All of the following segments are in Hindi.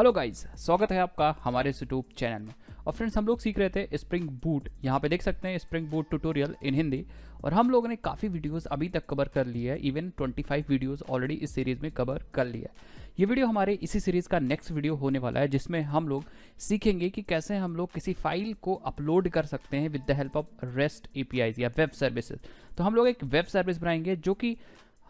हेलो गाइस, स्वागत है आपका हमारे इस यूट्यूब चैनल में। और फ्रेंड्स, हम लोग सीख रहे थे स्प्रिंग बूट। यहाँ पे देख सकते हैं स्प्रिंग बूट ट्यूटोरियल इन हिंदी। और हम लोगों ने काफ़ी वीडियोस अभी तक कवर कर लिया है, इवन 25 वीडियोस ऑलरेडी इस सीरीज़ में कवर कर लिया है। ये वीडियो हमारे इसी सीरीज़ का नेक्स्ट वीडियो होने वाला है, जिसमें हम लोग सीखेंगे कि कैसे हम लोग किसी फाइल को अपलोड कर सकते हैं with the help of rest APIs या वेब सर्विसेज। तो हम लोग एक वेब सर्विस बनाएंगे जो कि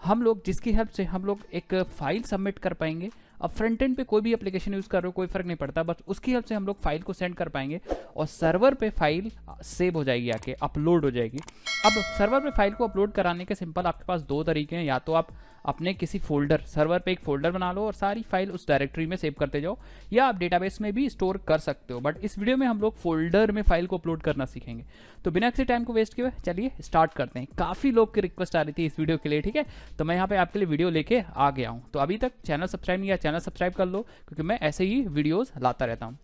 हम लोग जिसकी हेल्प से हम लोग एक फाइल सबमिट कर पाएंगे। अब फ्रंट एंड पे कोई भी एप्लीकेशन यूज़ कर रहे हो कोई फर्क नहीं पड़ता, बस उसकी हेल्प से हम लोग फाइल को सेंड कर पाएंगे और सर्वर पे फाइल सेव हो जाएगी, आके अपलोड हो जाएगी। अब सर्वर पे फाइल को अपलोड कराने के सिंपल आपके पास दो तरीके हैं। या तो आप अपने किसी फोल्डर सर्वर पे एक फोल्डर बना लो और सारी फाइल उस डायरेक्टरी में सेव करते जाओ, या आप डेटाबेस में भी स्टोर कर सकते हो। बट इस वीडियो में हम लोग फोल्डर में फाइल को अपलोड करना सीखेंगे। तो बिना किसी टाइम को वेस्ट किए चलिए स्टार्ट करते हैं। काफ़ी लोग की रिक्वेस्ट आ रही थी इस वीडियो के लिए, ठीक है, तो मैं यहाँ पे आपके लिए वीडियो लेके आ गया हूँ। तो अभी तक चैनल सब्सक्राइब नहीं किया, चैनल सब्सक्राइब कर लो, क्योंकि मैं ऐसे ही वीडियोज़ लाता रहता हूँ।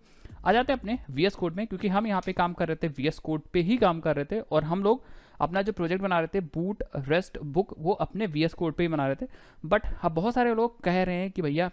आ जाते हैं अपने VS कोड में, क्योंकि हम यहाँ पे काम कर रहे थे VS कोड पे ही काम कर रहे थे। और हम लोग अपना जो प्रोजेक्ट बना रहे थे बूट रेस्ट बुक, वो अपने VS कोड पे ही बना रहे थे। बट अब बहुत सारे लोग कह रहे हैं कि भैया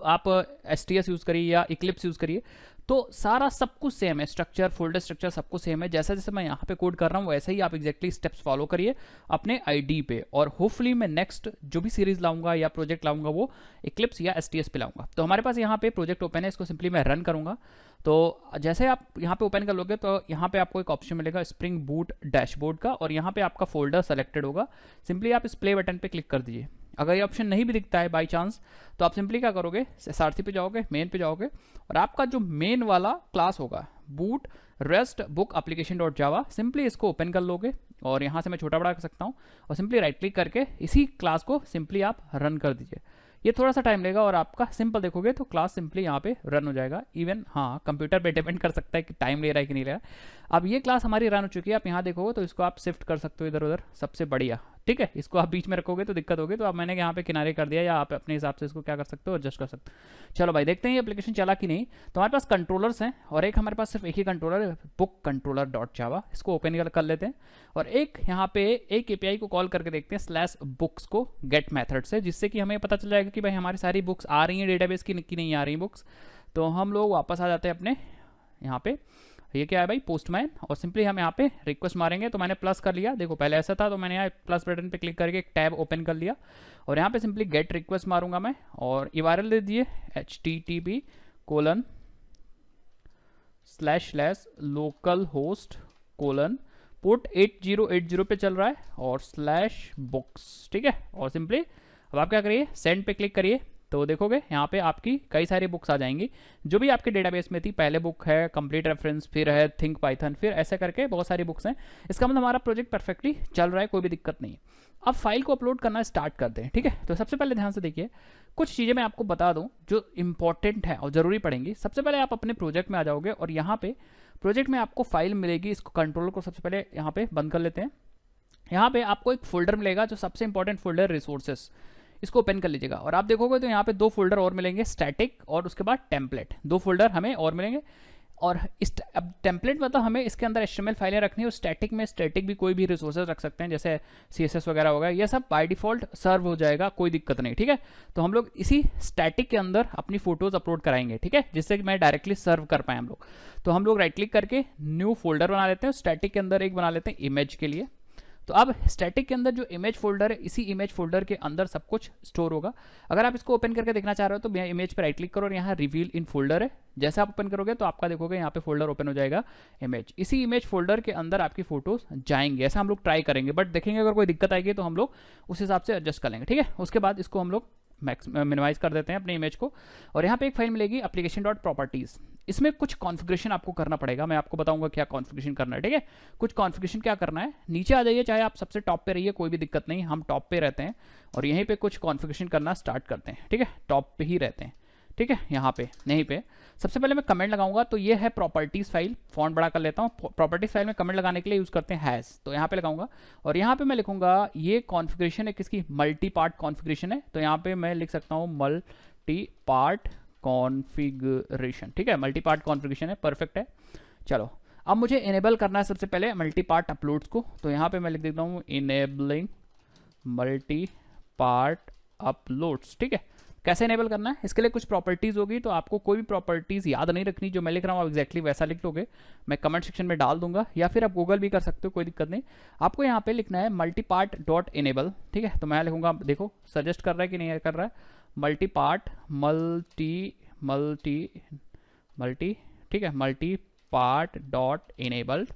आप STS यूज़ करिए या इक्लिप्स यूज़ करिए, तो सारा सब कुछ सेम है, स्ट्रक्चर फोल्डर स्ट्रक्चर सब कुछ सेम है। जैसा जैसे मैं यहाँ पे कोड कर रहा हूँ वैसे ही आप एग्जैक्टली स्टेप्स फॉलो करिए अपने आईडी पे। और होपफुली मैं नेक्स्ट जो भी सीरीज लाऊंगा या प्रोजेक्ट लाऊंगा वो इक्लिप्स या STS पे लाऊंगा। तो हमारे पास यहाँ पे प्रोजेक्ट ओपन है, इसको सिंपली मैं रन करूँगा। तो जैसे आप यहाँ पे ओपन कर लोगे तो यहाँ पे आपको एक ऑप्शन मिलेगा स्प्रिंग बूट डैशबोर्ड का, और यहाँ पे आपका फोल्डर सेलेक्टेड होगा। सिंपली आप इस प्ले बटन पे क्लिक कर दीजिए। अगर ये ऑप्शन नहीं भी दिखता है बाई चांस, तो आप सिंपली क्या करोगे, SRC पे जाओगे, मेन पे जाओगे, और आपका जो मेन वाला क्लास होगा boot rest book application dot जावा, सिंपली इसको ओपन कर लोगे। और यहाँ से मैं छोटा बड़ा कर सकता हूँ, और सिंपली राइट क्लिक करके इसी क्लास को सिंपली आप रन कर दीजिए। ये थोड़ा सा टाइम लेगा और आपका सिंपल देखोगे तो क्लास सिंपली यहाँ पे रन हो जाएगा। इवन हाँ, कंप्यूटर पे डिपेंड कर सकता है कि टाइम ले रहा है कि नहीं ले रहा है। अब ये क्लास हमारी रन हो चुकी है। आप यहाँ देखोगे तो इसको आप शिफ्ट कर सकते हो इधर उधर, सबसे बढ़िया, ठीक है। इसको आप बीच में रखोगे तो दिक्कत होगी, तो अब मैंने यहाँ पे किनारे कर दिया, या आप अपने हिसाब से इसको क्या कर सकते हो, एडजस्ट कर सकते हो। चलो भाई, देखते हैं ये एप्लीकेशन चला कि नहीं। तो हमारे पास कंट्रोलर्स हैं, और एक हमारे पास सिर्फ एक ही कंट्रोलर है, बुक कंट्रोलर डॉट जावा। इसको ओपन कर लेते हैं, और एक यहाँ पे एक API को कॉल करके देखते हैं /books को गेट मेथड से, जिससे कि हमें पता चल जाएगा कि भाई हमारी सारी बुक्स आ रही हैं डेटाबेस की कि नहीं आ रही बुक्स। तो हम लोग वापस आ जाते हैं अपने यहाँ पे। ये क्या है भाई, पोस्टमैन, और सिंपली हम यहाँ पे रिक्वेस्ट मारेंगे। तो मैंने प्लस कर लिया, देखो पहले ऐसा था, तो मैंने यहाँ प्लस बटन पे क्लिक करके एक टैब ओपन कर लिया, और यहाँ पे सिंपली गेट रिक्वेस्ट मारूंगा मैं, और URL दे दिए http://localhost: पोर्ट 8080 पे चल रहा है, और /books, ठीक है। और सिंपली अब आप क्या करिए, सेंड पे क्लिक करिए। तो देखोगे यहाँ पे आपकी कई सारी बुक्स आ जाएंगी जो भी आपके डेटाबेस में थी। पहले बुक है कंप्लीट रेफरेंस, फिर है थिंक पाइथन, फिर ऐसे करके बहुत सारी बुक्स हैं। इसका मतलब हमारा प्रोजेक्ट परफेक्टली चल रहा है, कोई भी दिक्कत नहीं है। अब फाइल को अपलोड करना स्टार्ट करते हैं, ठीक है। तो सबसे पहले ध्यान से देखिए, कुछ चीज़ें मैं आपको बता दूं जो इंपॉर्टेंट है और ज़रूरी पड़ेंगी। सबसे पहले आप अपने प्रोजेक्ट में आ जाओगे, और यहाँ पे प्रोजेक्ट में आपको फाइल मिलेगी। इसको कंट्रोलर को सबसे पहले यहाँ पे बंद कर लेते हैं। यहाँ पे आपको एक फोल्डर मिलेगा, जो सबसे इंपॉर्टेंट फोल्डर रिसोर्सेस, इसको ओपन कर लीजिएगा। और आप देखोगे तो यहाँ पे दो फोल्डर और मिलेंगे, स्टैटिक और उसके बाद टेम्पलेट। दो फोल्डर हमें और मिलेंगे। और अब टेम्पलेट मतलब हमें इसके अंदर HTML फाइलें रखनी है, और स्टैटिक में स्टैटिक भी कोई भी रिसोर्सेज रख सकते हैं, जैसे CSS वगैरह होगा। ये सब बाय डिफॉल्ट सर्व हो जाएगा, कोई दिक्कत नहीं, ठीक है। तो हम लोग इसी स्टैटिक के अंदर अपनी फोटोज अपलोड कराएंगे, ठीक है, जिससे कि मैं डायरेक्टली सर्व कर पाए हम लोग। तो हम लोग राइट क्लिक करके न्यू फोल्डर बना लेते हैं, स्टैटिक के अंदर एक बना लेते हैं इमेज के लिए। तो अब स्टैटिक के अंदर जो इमेज फोल्डर है, इसी इमेज फोल्डर के अंदर सब कुछ स्टोर होगा। अगर आप इसको ओपन करके देखना चाह रहे हो तो इमेज पर राइट क्लिक करो, और यहाँ रिवील इन फोल्डर है। जैसे आप ओपन करोगे तो आपका देखोगे यहाँ पे फोल्डर ओपन हो जाएगा इमेज। इसी इमेज फोल्डर के अंदर आपकी फोटोज जाएंगे। ऐसा हम लोग ट्राई करेंगे, बट देखेंगे अगर कोई दिक्कत आएगी तो हम लोग उस हिसाब से एडजस्ट कर लेंगे, ठीक है। उसके बाद इसको हम लोग मिनिमाइज कर देते हैं अपने इमेज को, और यहाँ पे एक फाइल मिलेगी application.properties। इसमें कुछ कॉन्फ़िगरेशन आपको करना पड़ेगा, मैं आपको बताऊंगा क्या कॉन्फ़िगरेशन करना है, ठीक है। कुछ कॉन्फ़िगरेशन क्या करना है, नीचे आ जाइए, चाहे आप सबसे टॉप पे रहिए, कोई भी दिक्कत नहीं, हम टॉप पे रहते हैं, और यहीं पे कुछ कॉन्फ़िगरेशन करना स्टार्ट करते हैं, ठीक है। टॉप पे ही रहते हैं, ठीक है। यहाँ पे यहीं पे सबसे पहले मैं कमेंट लगाऊंगा। तो ये है प्रॉपर्टीज फाइल, फॉन्ट बड़ा कर लेता हूँ। प्रॉपर्टीज फाइल में कमेंट लगाने के लिए यूज करते हैं हैश, तो यहाँ पे लगाऊंगा, और यहाँ पे मैं लिखूंगा ये कॉन्फ़िगरेशन है किसकी, मल्टी पार्ट कॉन्फ़िगरेशन है। तो यहाँ पे मैं लिख सकता हूँ मल्टी पार्ट कॉन्फ़िगरेशन, ठीक है। मल्टी पार्ट कॉन्फ़िगरेशन है, परफेक्ट है। चलो, अब मुझे इनेबल करना है सबसे पहले मल्टी पार्ट अपलोड्स को। तो यहाँ पे मैं लिख देता हूँ इनेबलिंग मल्टी पार्ट अपलोड्स, ठीक है। कैसे इनेबल करना है, इसके लिए कुछ प्रॉपर्टीज़ होगी, तो आपको कोई भी प्रॉपर्टीज़ याद नहीं रखनी, जो मैं लिख रहा हूँ आप एक्जैक्टली वैसा लिख लोगे, मैं कमेंट सेक्शन में डाल दूंगा, या फिर आप गूगल भी कर सकते हो, कोई दिक्कत नहीं। आपको यहाँ पे लिखना है मल्टीपार्ट डॉट इनेबल, ठीक है। तो मैं लिखूंगा, देखो सजेस्ट कर रहा है कि नहीं कर रहा है, मल्टीपार्ट मल्टी ठीक है, मल्टीपार्ट डॉट इनेबल्ड।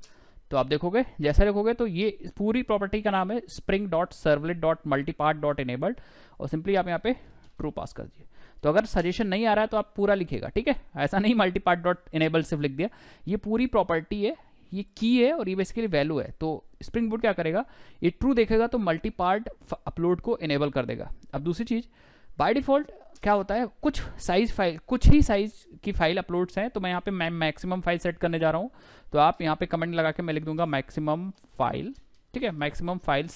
तो आप देखोगे जैसा लिखोगे तो ये पूरी प्रॉपर्टी का नाम है spring dot servlet dot multipart dot enabled, और सिंपली आप यहाँ पे ट्रू पास कर दीजिए। तो अगर सजेशन नहीं आ रहा है तो आप पूरा लिखेगा, ठीक है, ऐसा नहीं मल्टीपार्ट डॉट इनेबल्ड सिर्फ लिख दिया। ये पूरी प्रॉपर्टी है, ये की है और ये बेसिकली वैल्यू है। तो स्प्रिंग बूट क्या करेगा, ये ट्रू देखेगा तो मल्टीपार्ट अपलोड को इनेबल कर देगा। अब दूसरी चीज़, बाय डिफॉल्ट क्या होता है, कुछ ही साइज की फाइल अपलोड्स हैं, तो मैं यहाँ पे मैक्सिमम फाइल सेट करने जा रहा हूँ। तो आप यहाँ पे कमेंट लगा के मैं लिख दूंगा मैक्सिमम फाइल, ठीक है, मैक्सिमम फाइल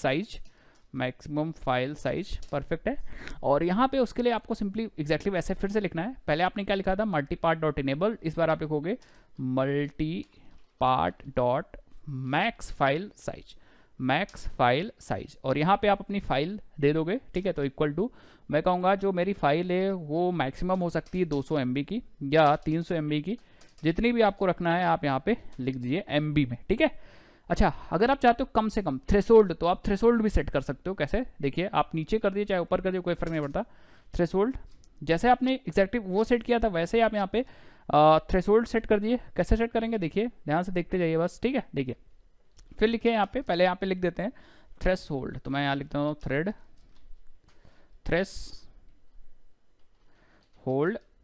साइज परफेक्ट है। और यहाँ पे उसके लिए आपको सिंपली एग्जैक्टली वैसे फिर से लिखना है। पहले आपने क्या लिखा था, मल्टीपार्ट डॉट इनेबल, इस बार आप लिखोगे multipart dot max file size, और यहाँ पे आप अपनी फाइल दे दोगे, ठीक है। तो इक्वल टू, मैं कहूँगा जो मेरी फाइल है वो मैक्सिमम हो सकती है 200 MB की या 300 MB की, जितनी भी आपको रखना है आप यहाँ पे लिख दीजिए MB में, ठीक है। अच्छा, अगर आप चाहते हो कम से कम थ्रेशोल्ड, तो आप थ्रेशोल्ड भी सेट कर सकते हो। कैसे, देखिए आप नीचे कर दिए चाहे ऊपर कर दिए कोई फर्क नहीं पड़ता। थ्रेशोल्ड जैसे आपने एग्जैक्टली वो सेट किया था वैसे ही आप यहाँ पे थ्रेशोल्ड सेट कर दिए। कैसे सेट करेंगे देखिए, ध्यान से देखते जाइए बस, ठीक है। देखिए फिर लिखिए यहाँ पे, पहले यहाँ पे लिख देते हैं थ्रेशोल्ड, तो मैं यहाँ लिखता हूँ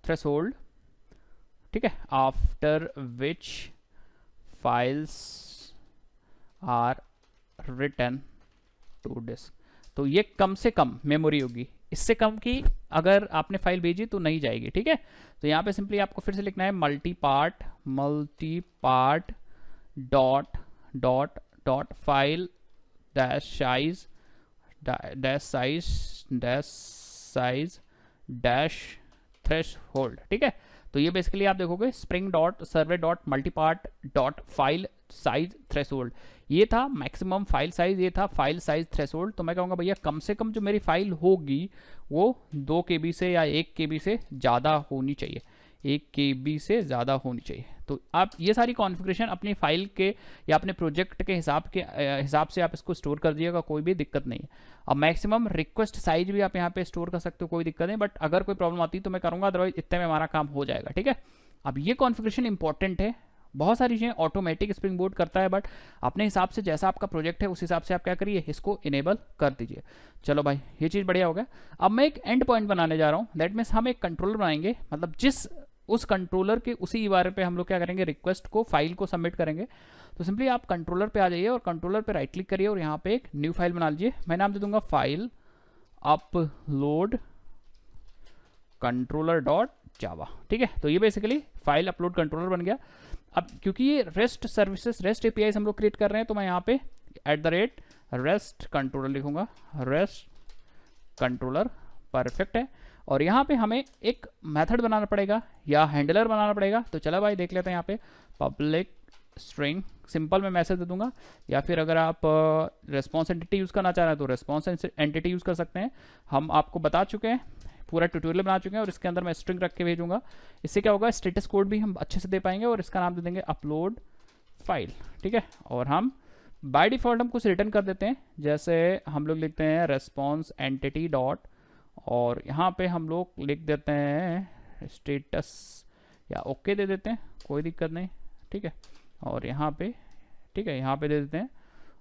थ्रेशोल्ड, ठीक है, after which files are written to disk. तो ये कम से कम मेमोरी होगी, इससे कम की अगर आपने फाइल भेजी तो नहीं जाएगी, ठीक है। तो यहाँ पे सिंपली आपको फिर से लिखना है multipart dot file dash threshold, ठीक है। तो ये बेसिकली आप देखोगे spring dot servlet dot multipart dot file size threshold, ये था मैक्सिमम फाइल साइज, ये था फाइल साइज थ्रेशोल्ड। तो मैं कहूँगा भैया कम से कम जो मेरी फाइल होगी वो 2 KB से या 1 KB से ज़्यादा होनी चाहिए, 1 KB से ज़्यादा होनी चाहिए। तो आप ये सारी कॉन्फ़िगरेशन अपनी फाइल के या अपने प्रोजेक्ट के हिसाब से आप इसको स्टोर कर दिएगा, कोई भी दिक्कत नहीं है। अब मैक्सिमम रिक्वेस्ट साइज भी आप यहाँ पे स्टोर कर सकते हो, कोई दिक्कत नहीं, बट अगर कोई प्रॉब्लम आती है तो मैं करूँगा, अदरवाइज इतने में हमारा काम हो जाएगा, ठीक है। अब ये कॉन्फ़िगरेशन इंपॉर्टेंट है, बहुत सारी चीज़ें ऑटोमेटिक स्प्रिंग बूट करता है, बट अपने हिसाब से जैसा आपका प्रोजेक्ट है उस हिसाब से आप क्या करिए, इसको इनेबल कर दीजिए। चलो भाई ये चीज़ बढ़िया हो गया। अब मैं एक एंड पॉइंट बनाने जा रहा हूँ, दैट मीन्स हम एक कंट्रोलर बनाएंगे, मतलब उस कंट्रोलर के उसी URL पे हम लोग क्या करेंगे, रिक्वेस्ट को फाइल को सबमिट करेंगे। तो सिंपली आप कंट्रोलर पे आ जाइए और कंट्रोलर पे राइट क्लिक करिए और यहाँ पे एक न्यू फाइल बना लीजिए। मैं नाम दे दूंगा फाइल अपलोड कंट्रोलर डॉट जावा, ठीक है। तो ये बेसिकली फाइल अपलोड कंट्रोलर बन गया। अब क्योंकि ये रेस्ट सर्विसेज, रेस्ट APIs हम लोग क्रिएट कर रहे हैं, तो मैं यहाँ पे @REST कंट्रोलर लिखूंगा, रेस्ट कंट्रोलर, परफेक्ट है। और यहाँ पे हमें एक मेथड बनाना पड़ेगा या हैंडलर बनाना पड़ेगा। तो चलो भाई देख लेते हैं, यहाँ पे पब्लिक स्ट्रिंग सिंपल मैं मैसेज दे दूंगा, या फिर अगर आप रेस्पॉन्स एंटिटी यूज़ करना चाह रहे हैं तो रेस्पॉन्स एंटिटी यूज़ कर सकते हैं। हम आपको बता चुके हैं, पूरा ट्यूटोरियल बना चुके हैं, और इसके अंदर मैं स्ट्रिंग रख के भेजूंगा। इससे क्या होगा, स्टेटस कोड भी हम अच्छे से दे पाएंगे, और इसका नाम दे देंगे अपलोड फाइल, ठीक है। और हम बाय डिफॉल्ट हम कुछ रिटर्न कर देते हैं, जैसे हम लोग लिखते हैं रेस्पॉन्स एंटिटी डॉट, और यहाँ पे हम लोग लिख देते हैं स्टेटस या ओके दे देते हैं, कोई दिक्कत नहीं, ठीक है। और यहाँ पे, ठीक है, यहाँ पे दे देते हैं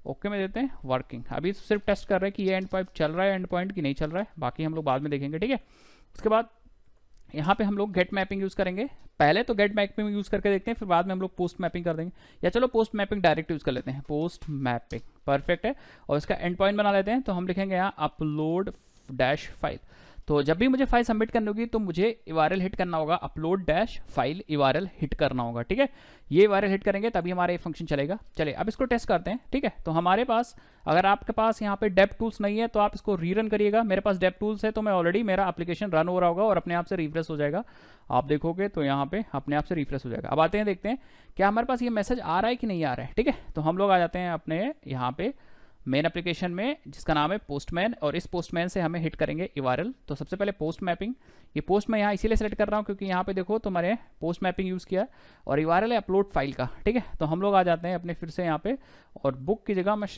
ओके में देते हैं वर्किंग। अभी सिर्फ टेस्ट कर रहे हैं कि ये एंड पॉइंट चल रहा है, एंड पॉइंट की नहीं चल रहा है, बाकी हम लोग बाद में देखेंगे, ठीक है। उसके बाद यहाँ पे हम लोग गेट मैपिंग यूज़ करेंगे। पहले तो गेट मैपिंग यूज़ करके देखते हैं, फिर बाद में हम लोग पोस्ट मैपिंग कर देंगे, या चलो पोस्ट मैपिंग डायरेक्ट यूज़ कर लेते हैं, पोस्ट मैपिंग परफेक्ट है। और इसका एंड पॉइंट बना लेते हैं, तो हम लिखेंगे यहाँ अपलोड डैश फाइल। तो जब भी मुझे फाइल सबमिट करनी होगी तो मुझे URL हिट करना होगा, upload dash file URL hit करना होगा, ठीक है। ये URL हिट करेंगे तभी हमारा ये फंक्शन चलेगा। चलिए अब इसको टेस्ट करते हैं, ठीक है। तो हमारे पास, अगर आपके पास यहाँ पे डेव टूल्स नहीं है तो आप इसको रीरन करिएगा। मेरे पास डेव टूल्स है, तो मैं ऑलरेडी मेरा एप्लीकेशन रन हो रहा होगा और अपने आप से रिफ्रेश हो जाएगा। आप देखोगे तो यहाँ पे अपने आप से रिफ्रेश हो जाएगा। अब आते हैं, देखते हैं क्या हमारे पास ये मैसेज आ रहा है कि नहीं आ रहा है, ठीक है। तो हम लोग आ जाते हैं अपने यहाँ पे मेन एप्लीकेशन में जिसका नाम है पोस्टमैन, और इस पोस्टमैन से हमें हिट करेंगे URL। तो सबसे पहले पोस्ट मैपिंग, ये पोस्ट मैं यहाँ इसीलिए सेलेक्ट कर रहा हूँ क्योंकि यहाँ पे देखो तो मैंने पोस्ट मैपिंग यूज़ किया, और URL है अपलोड फाइल का, ठीक है। तो हम लोग आ जाते हैं अपने फिर से यहाँ पे, और बुक की जगह मैं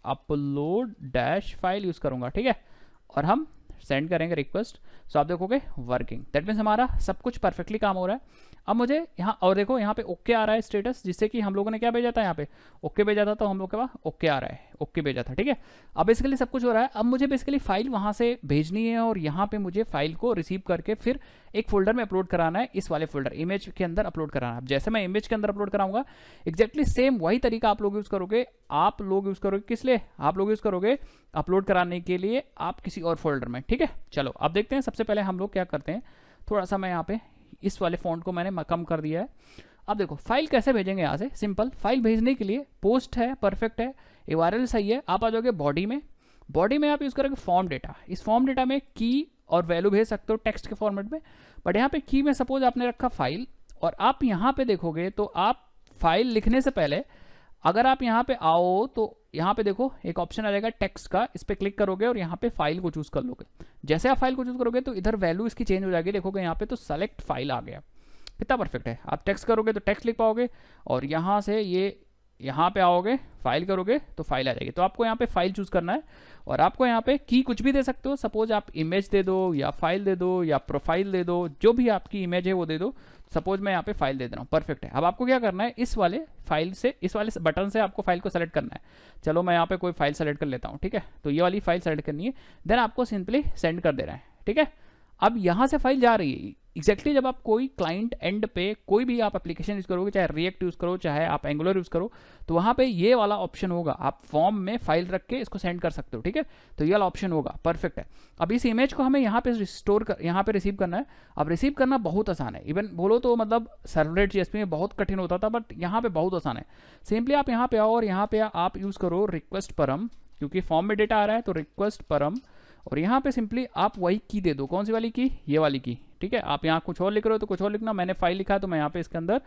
/upload-file यूज़ करूँगा, ठीक है, और हम सेंड करेंगे रिक्वेस्ट। सो आप देखोगे वर्किंग, दैट मीन्स हमारा सब कुछ परफेक्टली काम हो रहा है। अब मुझे यहाँ और देखो यहाँ पे ओके आ रहा है स्टेटस, जिससे कि हम लोगों ने क्या भेजा था, यहाँ पे ओके भेजा था, तो हम लोग के पास ओके आ रहा है, ओके भेजा था, ठीक है। अब बेसिकली सब कुछ हो रहा है। अब मुझे बेसिकली फाइल वहाँ से भेजनी है, और यहाँ पे मुझे फाइल को रिसीव करके फिर एक फोल्डर में अपलोड कराना है, इस वाले फोल्डर इमेज के अंदर अपलोड कराना है। अब जैसे मैं इमेज के अंदर अपलोड कराऊंगा, एक्जैक्टली सेम वही तरीका आप लोग यूज़ करोगे। आप लोग यूज़ करोगे किस लिए, आप लोग यूज़ करोगे अपलोड कराने के लिए आप किसी और फोल्डर में, ठीक है। चलो अब देखते हैं। सबसे पहले हम लोग क्या करते हैं, थोड़ा सा मैं यहाँ पे इस वाले फॉन्ट को मैंने कम कर दिया है। अब देखो फाइल कैसे भेजेंगे, यहाँ से सिंपल फाइल भेजने के लिए पोस्ट है, परफेक्ट है, URL सही है। आप आ जाओगे बॉडी में, बॉडी में आप यूज़ करोगे फॉर्म डेटा। इस फॉर्म डेटा में की और वैल्यू भेज सकते हो टेक्स्ट के फॉर्मेट में, बट यहाँ पे की में सपोज आपने रखा फाइल, और आप यहाँ पे देखोगे तो आप फाइल लिखने से पहले अगर आप यहाँ पे आओ तो यहाँ पे देखो एक ऑप्शन आ जाएगा टेक्स्ट का, इस पर क्लिक करोगे और यहाँ पे फाइल को चूज कर लोगे। जैसे आप फाइल को चूज करोगे तो इधर वैल्यू इसकी चेंज हो जाएगी, देखोगे यहाँ पे तो सेलेक्ट फाइल आ गया, कितना परफेक्ट है। आप टेक्स्ट करोगे तो टेक्स्ट लिख पाओगे, और यहाँ से ये यहाँ पे आओगे फाइल करोगे तो फाइल आ जाएगी। तो आपको यहाँ पे फाइल चूज करना है, और आपको यहाँ पे की कुछ भी दे सकते हो, सपोज आप इमेज दे दो या फाइल दे दो या प्रोफाइल दे दो, जो भी आपकी इमेज है वो दे दो। सपोज मैं यहाँ पे फाइल दे रहा हूँ, परफेक्ट है। अब आपको क्या करना है, इस वाले फाइल से, इस वाले बटन से आपको फाइल को सेलेक्ट करना है। चलो मैं यहाँ पे कोई फाइल सेलेक्ट कर लेता हूँ, ठीक है। तो ये वाली फाइल सेलेक्ट करनी है, देन आपको सिंपली सेंड कर देना है, ठीक है। अब यहाँ से फाइल जा रही है एक्जैक्टली जब आप कोई क्लाइंट एंड पे कोई भी आप एप्लीकेशन यूज़ करोगे, चाहे रिएक्ट यूज़ करो चाहे आप एंगुलर यूज़ करो, तो वहाँ पे ये वाला ऑप्शन होगा, आप फॉर्म में फाइल रख के इसको सेंड कर सकते हो, ठीक है। तो ये वाला ऑप्शन होगा, परफेक्ट है। अब इस इमेज को हमें यहाँ पे स्टोर कर, यहाँ पे रिसीव करना है। अब रिसीव करना बहुत आसान है, इवन बोलो तो मतलब सर्वलेट जेएसपी में बहुत कठिन होता था, बट यहाँ पे बहुत आसान है। सिंपली आप यहाँ पे आओ और यहाँ पे आप यूज़ करो रिक्वेस्ट परम, क्योंकि फॉर्म में डेटा आ रहा है तो रिक्वेस्ट परम, और यहाँ पे सिंपली आप वही की दे दो। कौन सी वाली की, ये वाली की, ठीक है। आप यहाँ कुछ और लिख रहे हो तो कुछ और लिखना, मैंने फाइल लिखा तो मैं यहाँ पे इसके अंदर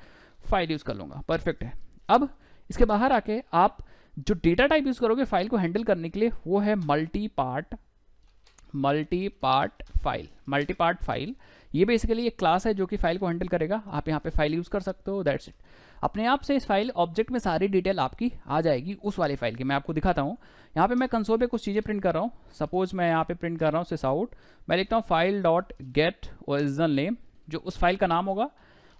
फाइल यूज़ कर लूँगा, परफेक्ट है। अब इसके बाहर आके आप जो डेटा टाइप यूज़ करोगे फाइल को हैंडल करने के लिए वो है मल्टी पार्ट फाइल। ये बेसिकली एक क्लास है जो कि फाइल को हैंडल करेगा। आप यहाँ पे फाइल यूज़ कर सकते हो, दैट्स इट। अपने आप से इस फाइल ऑब्जेक्ट में सारी डिटेल आपकी आ जाएगी उस वाली फाइल की। मैं आपको दिखाता हूँ, यहाँ पे मैं कंसोल पे कुछ चीज़ें प्रिंट कर रहा हूँ। सपोज मैं यहाँ पे प्रिंट कर रहा हूँ सिस आउट, मैं लिखता हूँ file dot get original name, जो उस फाइल का नाम होगा।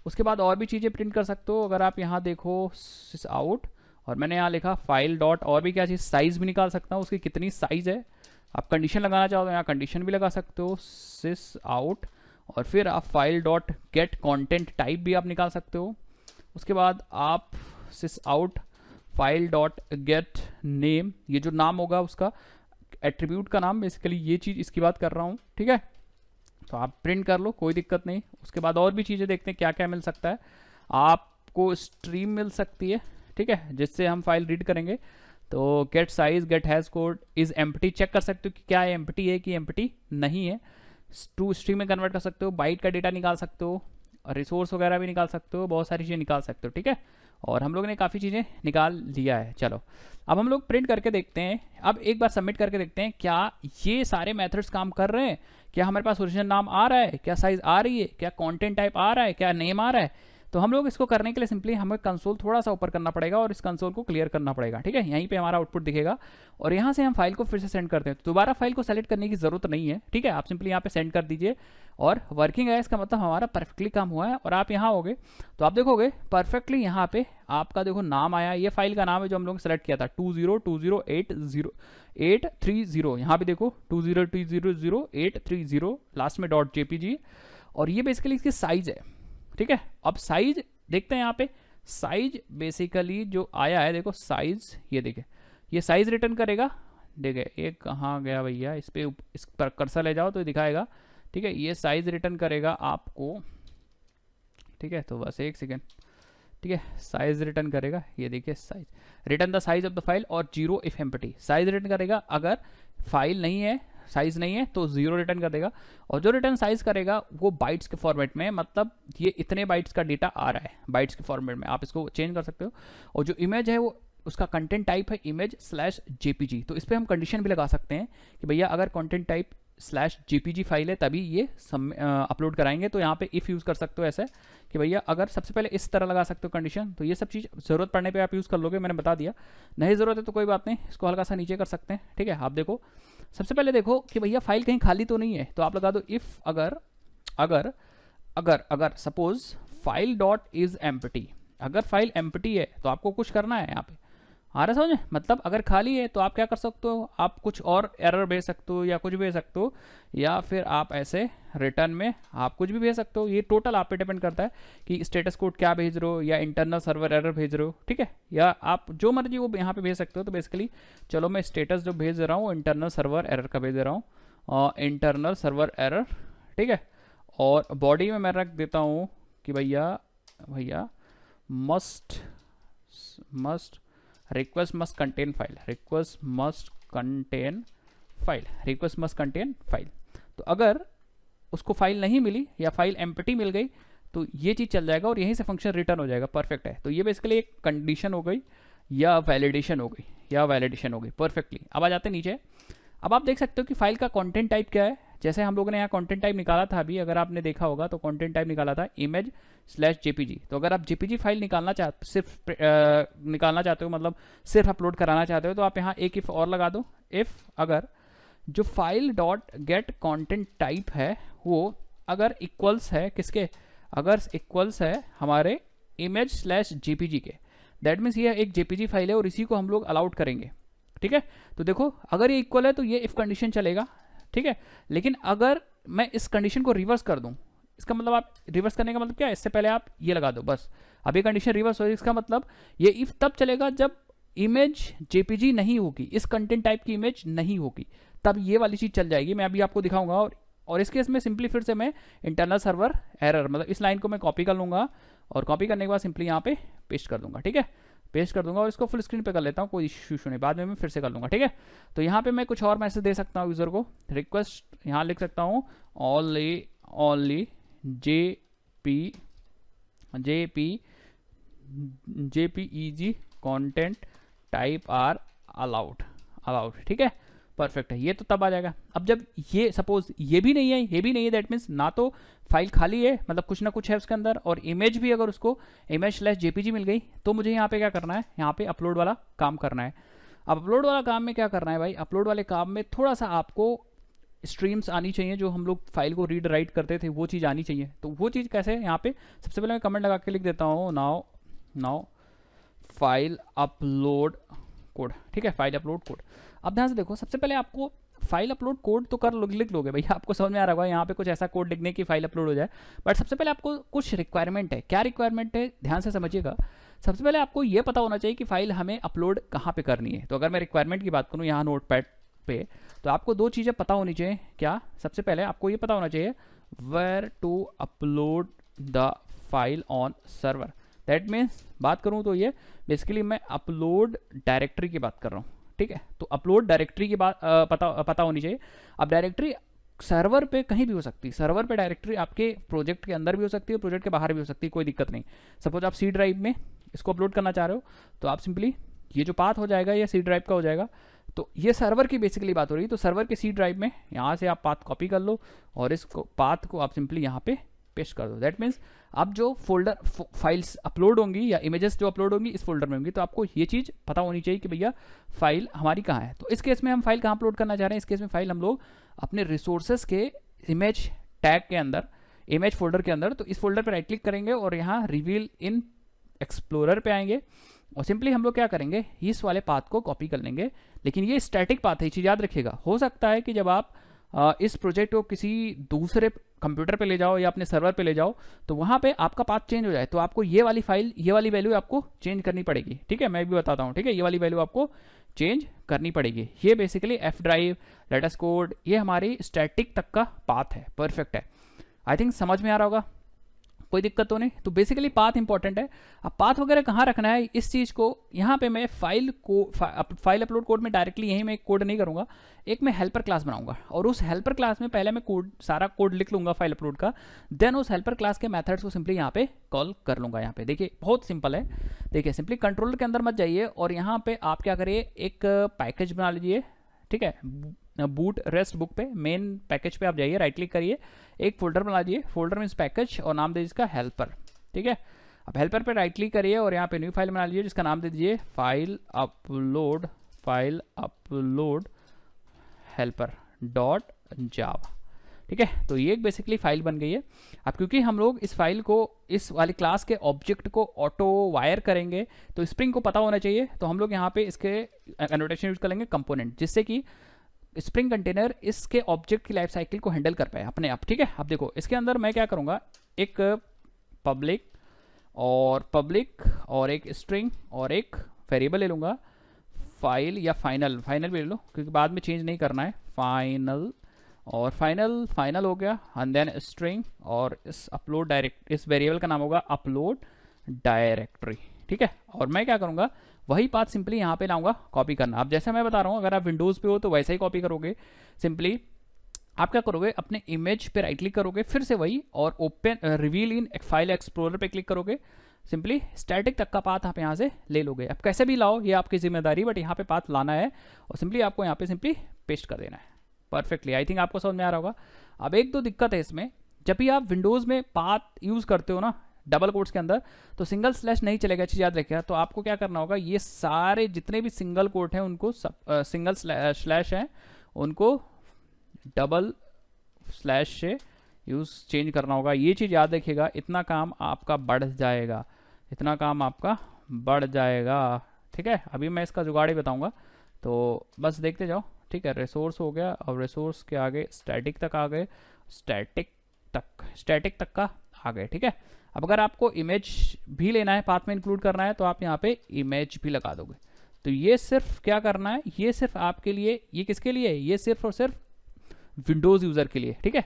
उसके बाद और भी चीज़ें प्रिंट कर सकते हो। अगर आप यहाँ देखो सिस आउट, और मैंने यहाँ लिखा फाइल डॉट और भी क्या चीज़, साइज़ भी निकाल सकता हूँ उसकी कितनी साइज़ है। आप कंडीशन लगाना चाहो तो यहाँ कंडीशन भी लगा सकते हो सिस आउट, और फिर आप file dot get content type भी आप निकाल सकते हो। उसके बाद आप सिस out file dot get name, ये जो नाम होगा उसका एट्रीब्यूट का नाम, बेसिकली ये चीज़ इसकी बात कर रहा हूँ, ठीक है। तो आप प्रिंट कर लो, कोई दिक्कत नहीं। उसके बाद और भी चीज़ें देखते हैं क्या क्या मिल सकता है। आपको स्ट्रीम मिल सकती है, ठीक है, जिससे हम फाइल रीड करेंगे। तो get size, get hash code is empty, check कर सकते हो कि क्या एम्प्टी है कि एम्प्टी नहीं है। टू स्ट्रीम में कन्वर्ट कर सकते हो, बाइट का डेटा निकाल सकते हो, रिसोर्स वगैरह भी निकाल सकते हो, बहुत सारी चीज़ें निकाल सकते हो, ठीक है। और हम लोग ने काफ़ी चीज़ें निकाल लिया है। चलो अब हम लोग प्रिंट करके देखते हैं। अब एक बार सबमिट करके देखते हैं क्या ये सारे मेथड्स काम कर रहे हैं, क्या हमारे पास ओरिजिनल नाम आ रहा है, क्या साइज़ आ रही है, क्या कंटेंट टाइप आ रहा है, क्या नेम आ रहा है। तो हम लोग इसको करने के लिए सिंपली हमें कंसोल थोड़ा सा ऊपर करना पड़ेगा और इस कंसोल को क्लियर करना पड़ेगा, ठीक है। यहीं पे हमारा आउटपुट दिखेगा, और यहाँ से हम फाइल को फिर से सेंड करते हैं। तो दोबारा फाइल को सेलेक्ट करने की ज़रूरत नहीं है, ठीक है। आप सिंपली यहाँ पे सेंड कर दीजिए, और वर्किंग है, इसका मतलब हमारा परफेक्टली काम हुआ है। और आप यहाँ होगे तो आप देखोगे परफेक्टली यहाँ पे आपका देखो नाम आया, ये फाइल का नाम है जो हम लोग सेलेक्ट किया था 2020830, यहाँ पे देखो 2020830 लास्ट में .jpg, और ये बेसिकली इसकी साइज है, ठीक है। अब साइज देखते हैं, यहाँ पे साइज बेसिकली जो आया है, देखो साइज, ये देखिए ये साइज रिटर्न करेगा, देखिए ये कहाँ गया भैया, इस पर कर्सर ले जाओ तो दिखाएगा, ठीक है। ये साइज रिटर्न करेगा आपको, ठीक है। तो बस एक सेकेंड, ठीक है, साइज रिटर्न करेगा, ये देखिए size return the size of the file और 0 इफ एम्प्टी, साइज रिटर्न करेगा। अगर फाइल नहीं है, साइज नहीं है तो 0 रिटर्न कर देगा, और जो रिटर्न साइज करेगा वो बाइट्स के फॉर्मेट में, मतलब ये इतने बाइट्स का डेटा आ रहा है बाइट्स के फॉर्मेट में, आप इसको चेंज कर सकते हो। और जो इमेज है वो उसका कंटेंट टाइप है image/jpg। तो इस पर हम कंडीशन भी लगा सकते हैं कि भैया अगर कंटेंट टाइप /jpg फाइल है तभी ये अपलोड कराएंगे। तो यहाँ पे इफ़ यूज़ कर सकते हो ऐसे कि भैया अगर सबसे पहले इस तरह लगा सकते हो कंडीशन। तो ये सब चीज़ ज़रूरत पड़ने पे आप यूज़ कर लोगे, मैंने बता दिया। नहीं ज़रूरत है तो कोई बात नहीं, इसको हल्का सा नीचे कर सकते हैं। ठीक है, आप देखो सबसे पहले देखो कि भैया फाइल कहीं खाली तो नहीं है, तो आप लगा दो इफ़ अगर अगर अगर अगर suppose file dot is empty. अगर फाइल एम्प्टी है तो आपको कुछ करना है यहाँ पे, आ रहा समझ? मतलब अगर खाली है तो आप क्या कर सकते हो, आप कुछ और एरर भेज सकते हो या कुछ भेज सकते हो, या फिर आप ऐसे रिटर्न में आप कुछ भी भेज सकते हो। ये टोटल आप पे डिपेंड करता है कि स्टेटस कोड क्या भेज रहे हो या इंटरनल सर्वर एरर भेज रहे हो। ठीक है, या आप जो मर्जी वो यहाँ पे भेज सकते हो। तो बेसिकली चलो मैं स्टेटस जो भेज रहा हूँ इंटरनल सर्वर एरर का भेज रहा हूँ, इंटरनल सर्वर एरर। ठीक है, और बॉडी में मैं रख देता हूँ कि भैया must request must contain file, request must contain file. तो अगर उसको फाइल नहीं मिली या फाइल एम्प्टी मिल गई तो ये चीज़ चल जाएगा और यहीं से फंक्शन रिटर्न हो जाएगा। परफेक्ट है। तो ये बेसिकली एक कंडीशन हो गई या वैलिडेशन हो गई परफेक्टली। अब आ जाते हैं नीचे। अब आप देख सकते हो कि फाइल का कंटेंट टाइप क्या है। जैसे हम लोगों ने यहाँ कंटेंट टाइप निकाला था अभी, अगर आपने देखा होगा तो कंटेंट टाइप निकाला था image/jpg। तो अगर आप jpg फाइल निकालना चाहते हो मतलब सिर्फ अपलोड कराना चाहते हो तो आप यहाँ एक इफ और लगा दो। इफ अगर जो file dot get content type है वो अगर इक्वल्स है किसके, अगर इक्वल्स है हमारे image/jpg के, दैट मीन्स ये एक jpg फाइल है और इसी को हम लोग अलाउड करेंगे। ठीक है, तो देखो अगर ये इक्वल है तो ये इफ कंडीशन चलेगा। ठीक है, लेकिन अगर मैं इस कंडीशन को रिवर्स कर दूं, इसका मतलब आप रिवर्स करने का मतलब क्या है, इससे पहले आप ये लगा दो बस। अब ये कंडीशन रिवर्स हो, इसका मतलब ये इफ तब चलेगा जब इमेज जेपीजी नहीं होगी, इस कंटेंट टाइप की इमेज नहीं होगी, तब ये वाली चीज़ चल जाएगी। मैं अभी आपको दिखाऊंगा। और इस केस में सिंपली फिर से मैं इंटरनल सर्वर एरर मतलब इस लाइन को मैं कॉपी कर लूँगा और कॉपी करने के बाद सिंपली यहाँ पे पेस्ट कर दूंगा। ठीक है, पेस्ट कर दूंगा और इसको फुल स्क्रीन पे कर लेता हूँ, कोई इशू नहीं, बाद में मैं फिर से कर लूँगा। ठीक है, तो यहाँ पे मैं कुछ और मैसेज दे सकता हूँ यूज़र को। रिक्वेस्ट यहाँ लिख सकता हूँ only JPEG content type are allowed. ठीक है, परफेक्ट है। ये तो तब आ जाएगा। अब जब ये सपोज ये भी नहीं है, दैट मीन्स ना तो फाइल खाली है मतलब कुछ ना कुछ है उसके अंदर, और इमेज भी अगर उसको image/jpg मिल गई तो मुझे यहाँ पे क्या करना है, यहाँ पे अपलोड वाला काम करना है। अब अपलोड वाला काम में क्या करना है भाई, अपलोड वाले काम में थोड़ा सा आपको स्ट्रीम्स आनी चाहिए, जो हम लोग फाइल को रीड राइट करते थे वो चीज़ आनी चाहिए। तो वो चीज़ कैसे है, यहाँ पे सबसे पहले मैं कमेंट लगा के लिख देता हूँ नाउ फाइल अपलोड कोड। ठीक है, फाइल अपलोड कोड। अब ध्यान से देखो, सबसे पहले आपको फाइल अपलोड कोड तो लिख लोगे भैया, आपको समझ में आ रहा होगा यहाँ पे कुछ ऐसा कोड लिखने की फाइल अपलोड हो जाए। बट सबसे पहले आपको कुछ रिक्वायरमेंट है। क्या रिक्वायरमेंट है, ध्यान से समझिएगा। सबसे पहले आपको ये पता होना चाहिए कि फाइल हमें अपलोड कहाँ पे करनी है। तो अगर मैं रिक्वायरमेंट की बात करूँ यहाँ नोटपैड पे, तो आपको दो चीज़ें पता होनी चाहिए। क्या, सबसे पहले आपको ये पता होना चाहिए where to upload the file on server. That means बात करूँ तो ये बेसिकली मैं अपलोड डायरेक्टरी की बात कर रहा हूँ। ठीक है, तो अपलोड डायरेक्टरी की बात पता होनी चाहिए। अब डायरेक्टरी सर्वर पे कहीं भी हो सकती है। सर्वर पे डायरेक्टरी आपके प्रोजेक्ट के अंदर भी हो सकती है, प्रोजेक्ट के बाहर भी हो सकती है, कोई दिक्कत नहीं। सपोज आप सी ड्राइव में इसको अपलोड करना चाह रहे हो तो आप सिंपली ये जो पाथ हो जाएगा ये सी ड्राइव का हो जाएगा। तो ये सर्वर की बेसिकली बात हो रही है। तो सर्वर के सी ड्राइव में यहाँ से आप पाथ कॉपी कर लो और इस पाथ को आप सिंपली यहाँ पे पेस्ट कर दो। दैट मीन्स अब जो फोल्डर फाइल्स अपलोड होंगी या इमेजेस जो अपलोड होंगी इस फोल्डर में होंगी। तो आपको ये चीज़ पता होनी चाहिए कि भैया फाइल हमारी कहाँ है। तो इस केस में हम फाइल कहाँ अपलोड करना चाह रहे हैं, इस केस में फाइल हम लोग अपने रिसोर्सेज के इमेज टैग के अंदर, इमेज फोल्डर के अंदर। तो इस फोल्डर पर राइट क्लिक करेंगे और यहाँ रिवील इन एक्सप्लोरर पे आएंगे और सिंपली हम लोग क्या करेंगे, इस वाले पाथ को कॉपी कर लेंगे। लेकिन ये स्टैटिक पाथ है, ये चीज़ याद रखिएगा। हो सकता है कि जब आप इस प्रोजेक्ट को किसी दूसरे कंप्यूटर पे ले जाओ या अपने सर्वर पे ले जाओ तो वहाँ पे आपका पाथ चेंज हो जाए, तो आपको ये वाली फाइल, ये वाली वैल्यू आपको चेंज करनी पड़ेगी। ठीक है, मैं भी बताता हूँ। ठीक है, ये वाली वैल्यू आपको चेंज करनी पड़ेगी। ये basically F drive, latest code, ये हमारी स्टैटिक तक का पाथ है। परफेक्ट है, आई थिंक समझ में आ रहा होगा। कोई दिक्कत तो नहीं। तो बेसिकली पाथ इंपॉर्टेंट है। अब पाथ वगैरह कहाँ रखना है इस चीज़ को, यहाँ पे मैं फाइल अपलोड कोड में डायरेक्टली यहीं मैं एक कोड नहीं करूँगा, एक मैं हेल्पर क्लास बनाऊंगा और उस हेल्पर क्लास में पहले मैं सारा कोड लिख लूँगा फाइल अपलोड का, देन उस हेल्पर क्लास के मेथड्स को सिंपली यहाँ पे कॉल कर लूँगा। यहाँ पे देखिए बहुत सिंपल है। देखिए सिंपली कंट्रोलर के अंदर मत जाइए और यहाँ पे आप क्या करिए, एक पैकेज बना लीजिए, ठीक है, बूट रेस्ट बुक पे मेन पैकेज पे आप जाइए, राइट क्लिक करिए, एक फोल्डर बना लीजिए, फोल्डर में इस पैकेज और नाम दे इसका हेल्पर, ठीक है। अब हेल्पर पे राइट क्लिक करिए और यहाँ पे न्यू फाइल बना लीजिए जिसका नाम दे दीजिए फाइल अपलोड हेल्पर डॉट जावा, ठीक है। तो ये एक बेसिकली फाइल बन गई है। अब क्योंकि हम लोग इस फाइल को इस वाली क्लास के ऑब्जेक्ट को ऑटो वायर करेंगे तो स्प्रिंग को पता होना चाहिए, तो हम लोग यहाँ पे इसके एनोटेशन यूज करेंगे कंपोनेंट, जिससे कि स्प्रिंग कंटेनर इसके ऑब्जेक्ट की लाइफ साइकिल को हैंडल कर पाए अपने आप, ठीक है। अब देखो इसके अंदर मैं क्या करूँगा, एक पब्लिक और एक स्ट्रिंग और एक वेरिएबल ले लूँगा, फाइल या फाइनल भी ले लो क्योंकि बाद में चेंज नहीं करना है, फाइनल और फाइनल हो गया, एंड देन स्ट्रिंग और इस वेरिएबल का नाम होगा अपलोड डायरेक्टरी, ठीक है। और मैं क्या करूँगा, वही पाथ सिंपली यहाँ पे लाऊंगा कॉपी करना। अब जैसे मैं बता रहा हूँ अगर आप विंडोज़ पे हो तो वैसे ही कॉपी करोगे। सिंपली आप क्या करोगे, अपने इमेज पे राइट क्लिक करोगे, फिर से वही और open reveal in file explorer पे क्लिक करोगे, सिंपली स्टैटिक तक का पाथ आप यहाँ से ले लोगे। अब कैसे भी लाओ ये आपकी जिम्मेदारी, बट यहाँ पे पाथ लाना है और सिंपली आपको यहाँ पे सिंपली पेस्ट कर देना है परफेक्टली। आई थिंक आपको समझ में आ रहा होगा। अब एक दो दिक्कत है इसमें, जब भी आप विंडोज़ में पाथ यूज़ करते हो ना डबल कोट्स के अंदर, तो सिंगल स्लैश नहीं चलेगा, चीज़ याद रखिएगा। तो आपको क्या करना होगा, ये सारे जितने भी सिंगल कोट हैं उनको सिंगल स्लैश हैं उनको डबल स्लैश से चेंज करना होगा। ये चीज़ याद रखिएगा, इतना काम आपका बढ़ जाएगा, ठीक है। अभी मैं इसका जुगाड़ ही बताऊंगा, तो बस देखते जाओ, ठीक है। रिसोर्स हो गया और रिसोर्स के आगे स्टैटिक तक आ गए, स्टैटिक तक का आ गए, ठीक है। अब अगर आपको इमेज भी लेना है, पाथ में इंक्लूड करना है, तो आप यहाँ पे इमेज भी लगा दोगे। तो ये सिर्फ क्या करना है, ये सिर्फ आपके लिए, ये किसके लिए है, ये सिर्फ और सिर्फ विंडोज़ यूज़र के लिए, ठीक है।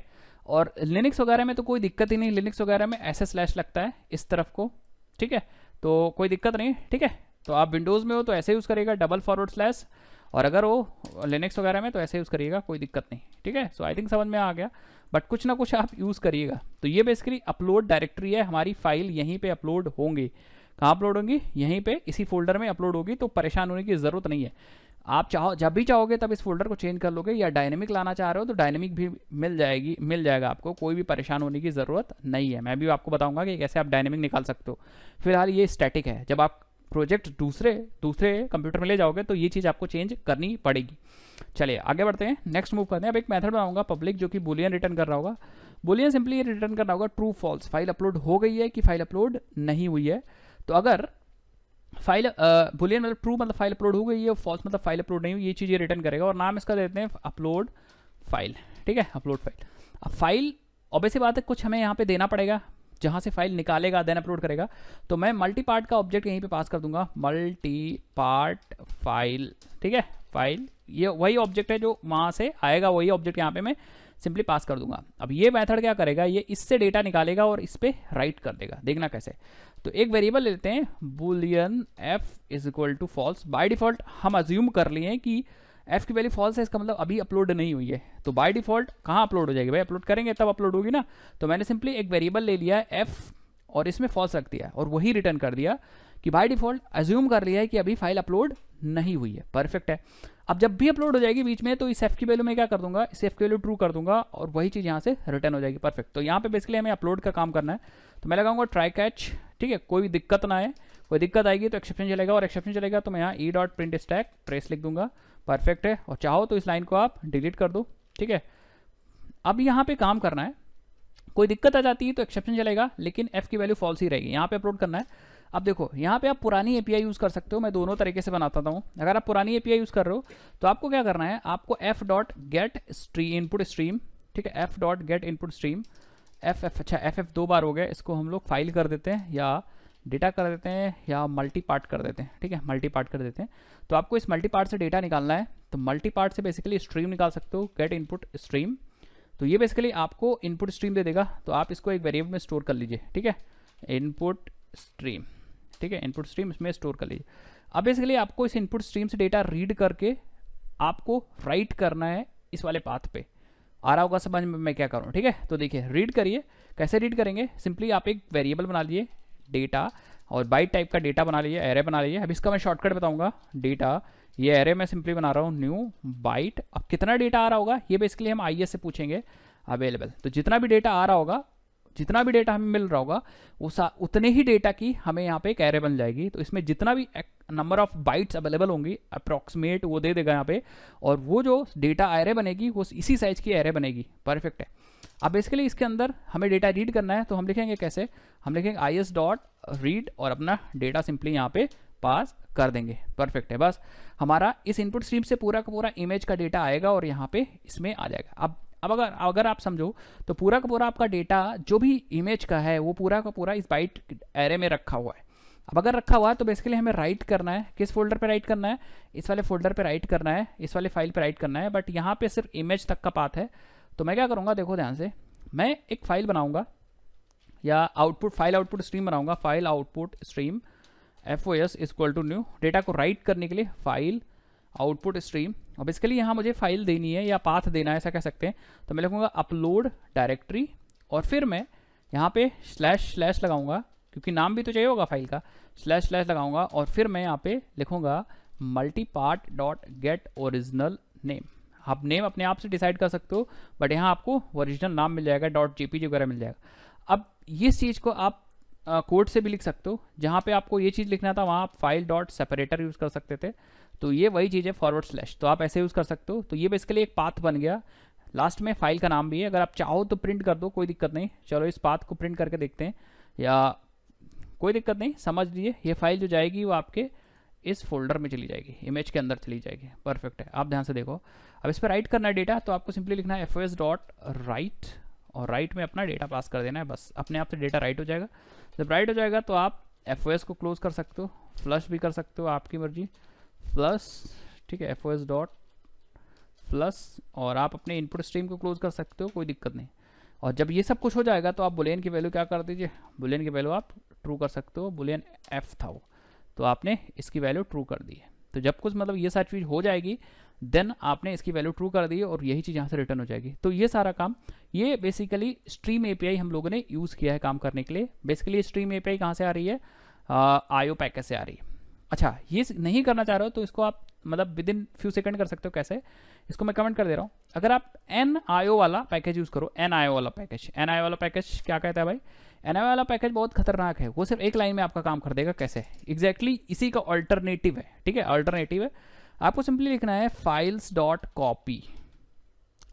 और लिनक्स वगैरह में तो कोई दिक्कत ही नहीं, लिनक्स वगैरह में ऐसे स्लैश लगता है इस तरफ को, ठीक है, तो कोई दिक्कत नहीं, ठीक है। तो आप विंडोज़ में हो तो ऐसे यूज़ करिएगा $/, और अगर वो लिनक्स वगैरह में तो ऐसे यूज़ करिएगा, कोई दिक्कत नहीं, ठीक है। सो आई थिंक समझ में आ गया, बट कुछ ना कुछ आप यूज़ करिएगा। तो ये बेसिकली अपलोड डायरेक्टरी है, हमारी फाइल यहीं पे अपलोड होंगी। कहाँ अपलोड होंगी, यहीं पे इसी फोल्डर में अपलोड होगी, तो परेशान होने की ज़रूरत नहीं है। आप जब भी चाहोगे तब इस फोल्डर को चेंज कर लोगे, या डायनेमिक लाना चाह रहे हो तो डायनेमिक भी मिल जाएगा आपको, कोई भी परेशान होने की ज़रूरत नहीं है। मैं भी आपको बताऊंगा कि कैसे आप डायनेमिक निकाल सकते हो। फिलहाल ये स्टैटिक है, जब आप प्रोजेक्ट दूसरे कंप्यूटर में ले जाओगे तो ये चीज़ आपको चेंज करनी पड़ेगी। चलिए आगे बढ़ते हैं, नेक्स्ट मूव करते हैं। अब एक मेथड बनाऊंगा पब्लिक, जो कि बुलियन रिटर्न कर रहा होगा। बुलियन सिंपली ये रिटर्न करना होगा ट्रू फॉल्स, फाइल अपलोड हो गई है कि फाइल अपलोड नहीं हुई है। तो अगर फाइल बुलियन मतलब ट्रू मतलब फाइल अपलोड हो गई है, फॉल्स मतलब फाइल अपलोड नहीं हुई, ये चीज़ ये रिटर्न करेगा। और नाम इसका देते हैं अपलोड फाइल, ठीक है, अपलोड फाइल। अब फाइल ऑब्वियस सी बात है, कुछ हमें यहाँ पे देना पड़ेगा, जहाँ से फाइल निकालेगा देन अपलोड करेगा। तो मैं मल्टी पार्ट का ऑब्जेक्ट यहीं पे पास कर दूंगा, मल्टी पार्ट फाइल, ठीक है, फाइल। ये वही ऑब्जेक्ट है जो वहाँ से आएगा, वही ऑब्जेक्ट यहाँ पे मैं सिंपली पास कर दूंगा। अब ये मेथड क्या करेगा, ये इससे डेटा निकालेगा और इस पर राइट कर देगा। देखना कैसे, तो एक वेरिएबल लेते हैं boolean f = false। By default हम अज्यूम कर लिए कि f की वैल्यू फॉल्स है, इसका मतलब अभी अपलोड नहीं हुई है। तो बाय डिफॉल्ट कहाँ अपलोड हो जाएगी भाई, अपलोड करेंगे तब अपलोड होगी ना। तो मैंने सिंपली एक वेरिएबल ले लिया है f और इसमें फॉल्स रख दिया और वही रिटर्न कर दिया कि बाय डिफॉल्ट अज्यूम कर लिया है कि अभी फाइल अपलोड नहीं हुई है। परफेक्ट है। अब जब भी अपलोड हो जाएगी बीच में, तो इस f की वैल्यू में क्या कर दूंगा, इस f की वैल्यू ट्रू कर दूंगा और वही चीज़ यहाँ से रिटर्न हो जाएगी। परफेक्ट। तो यहाँ पे बेसिकली हमें अपलोड का काम करना है, तो मैं लगाऊंगा ट्राई कैच, ठीक है, कोई दिक्कत ना आए। कोई दिक्कत आएगी तो एक्सेप्शन चलेगा, और एक्सेप्शन चलेगा तो मैं यहाँ e.print_stack ट्रेस लिख दूंगा। परफेक्ट है। और चाहो तो इस लाइन को आप डिलीट कर दो, ठीक है। अब यहाँ पे काम करना है, कोई दिक्कत आ जाती है तो एक्सेप्शन चलेगा, लेकिन f की वैल्यू फॉल्स ही रहेगी। यहाँ पे अपलोड करना है। अब देखो यहाँ पे आप पुरानी एपीआई यूज़ कर सकते हो, मैं दोनों तरीके से बनाता हूँ। अगर आप पुरानी एपीआई यूज़ कर रहे हो तो आपको क्या करना है, आपको f.get_input_stream, ठीक है, f.get_input_stream, अच्छा ff 2 बार हो गया, इसको हम लोग फाइल कर देते हैं या डेटा कर देते हैं या मल्टी पार्ट कर देते हैं, ठीक है, मल्टी पार्ट कर देते हैं। तो आपको इस मल्टी पार्ट से डेटा निकालना है, तो मल्टी पार्ट से बेसिकली स्ट्रीम निकाल सकते हो, गेट इनपुट स्ट्रीम। तो ये बेसिकली आपको इनपुट स्ट्रीम दे देगा, तो आप इसको एक वेरिएबल में स्टोर कर लीजिए, ठीक है, इनपुट स्ट्रीम, ठीक है, इनपुट स्ट्रीम इसमें स्टोर कर लीजिए। अब बेसिकली आपको इस इनपुट स्ट्रीम से डेटा रीड करके आपको राइट करना है इस वाले पाथ पे। आ रहा होगा समझ में मैं क्या करूँ, ठीक है। तो देखिए रीड करिए, कैसे रीड करेंगे, सिंपली आप एक वेरिएबल बना लीजिए डेटा, और बाइट टाइप का डेटा बना लीजिए, एरे बना लीजिए। अब इसका मैं शॉर्टकट बताऊंगा, डेटा, ये एरे में सिंपली बना रहा हूँ न्यू बाइट। अब कितना डेटा आ रहा होगा ये बेसिकली हम IS से पूछेंगे अवेलेबल, तो जितना भी डेटा आ रहा होगा, जितना भी डेटा हमें मिल रहा होगा उतने ही डेटा की हमें यहाँ पे एक एरे बन जाएगी। तो इसमें जितना भी नंबर ऑफ बाइट्स अवेलेबल होंगी अप्रॉक्सीमेट वो दे देगा यहाँ पे, और वो जो डेटा एरे बनेगी वो इसी साइज की एरे बनेगी। परफेक्ट है। अब बेसिकली इसके अंदर हमें डेटा रीड करना है, तो हम लिखेंगे कैसे, हम लिखेंगे IS डॉट रीड और अपना डेटा सिंपली यहाँ पे पास कर देंगे। परफेक्ट है। बस हमारा इस इनपुट स्ट्रीम से पूरा का पूरा इमेज का डेटा आएगा और यहाँ पे इसमें आ जाएगा। अब अगर आप समझो तो पूरा का पूरा आपका डेटा जो भी इमेज का है वो पूरा का पूरा इस बाइट एरे में रखा हुआ है। अब अगर रखा हुआ है तो बेसिकली हमें राइट करना है, किस फोल्डर पे राइट करना है, इस वाले फोल्डर पे राइट करना है, इस वाले फाइल पे राइट करना है। बट यहाँ पे सिर्फ इमेज तक का पाथ है, तो मैं क्या करूँगा, देखो ध्यान से, मैं एक फाइल बनाऊँगा या आउटपुट फाइल आउटपुट स्ट्रीम बनाऊँगा, file output stream FOS equal to new, data को राइट करने के लिए फाइल आउटपुट स्ट्रीम। और बेसिकली यहाँ मुझे फाइल देनी है या पाथ देना है, ऐसा कह सकते हैं। तो मैं लिखूँगा अपलोड डायरेक्टरी, और फिर मैं यहाँ पे स्लैश लगाऊंगा, क्योंकि नाम भी तो चाहिए होगा फाइल का, स्लैश लगाऊंगा। और फिर मैं यहाँ पे लिखूँगा multipart dot get original name. आप नेम अपने आप से डिसाइड कर सकते हो, बट यहाँ आपको ओरिजिनल नाम मिल जाएगा, .jpg वगैरह मिल जाएगा। अब ये चीज़ को आप कोड से भी लिख सकते हो, जहाँ पे आपको ये चीज़ लिखना था वहाँ आप फाइल डॉट सेपरेटर यूज़ कर सकते थे। तो ये वही चीज़ है फॉरवर्ड / तो आप ऐसे यूज़ कर सकते हो। तो ये बेसिकली एक पाथ बन गया, लास्ट में फाइल का नाम भी है। अगर आप चाहो तो प्रिंट कर दो, कोई दिक्कत नहीं। चलो इस पाथ को प्रिंट करके देखते हैं, या कोई दिक्कत नहीं, समझ लीजिए ये फाइल जो जाएगी वो आपके इस फोल्डर में चली जाएगी, इमेज के अंदर चली जाएगी। परफेक्ट है। आप ध्यान से देखो, अब इस पर राइट करना है डेटा, तो आपको सिंपली लिखना है FOS डॉट राइट, और राइट में अपना डेटा पास कर देना है, बस अपने आप से डेटा राइट हो जाएगा। जब राइट हो जाएगा तो आप FOS को क्लोज कर सकते हो, फ्लश भी कर सकते हो, आपकी मर्जी, फ्लश, ठीक है, FOS डॉट फ्लश, और आप अपने इनपुट स्ट्रीम को क्लोज कर सकते हो, कोई दिक्कत नहीं। और जब ये सब कुछ हो जाएगा तो आप बुलियन की वैल्यू क्या कर दीजिए, बुलियन की वैल्यू आप ट्रू कर सकते हो, बुलियन F था वो, तो आपने इसकी वैल्यू ट्रू कर दी है। तो जब कुछ मतलब ये सारी चीज़ हो जाएगी देन आपने इसकी वैल्यू ट्रू कर दी और यही चीज़ यहाँ से रिटर्न हो जाएगी। तो ये सारा काम, ये बेसिकली स्ट्रीम API हम लोगों ने यूज़ किया है काम करने के लिए। बेसिकली स्ट्रीम API कहाँ से आ रही है, IO पैकेज से आ रही है। अच्छा, ये नहीं करना चाह रहे हो तो इसको आप मतलब विद इन फ्यू सेकंड कर सकते हो। कैसे, इसको मैं कमेंट कर दे रहा हूँ। अगर आप NIO वाला पैकेज यूज़ करो, NIO वाला पैकेज क्या कहता है भाई, NIO वाला पैकेज बहुत खतरनाक है, वो सिर्फ एक लाइन में आपका काम कर देगा। कैसे, एग्जैक्टली इसी का अल्टरनेटिव है, ठीक है, अल्टरनेटिव है। आपको सिंपली लिखना है फाइल्स डॉट कॉपी।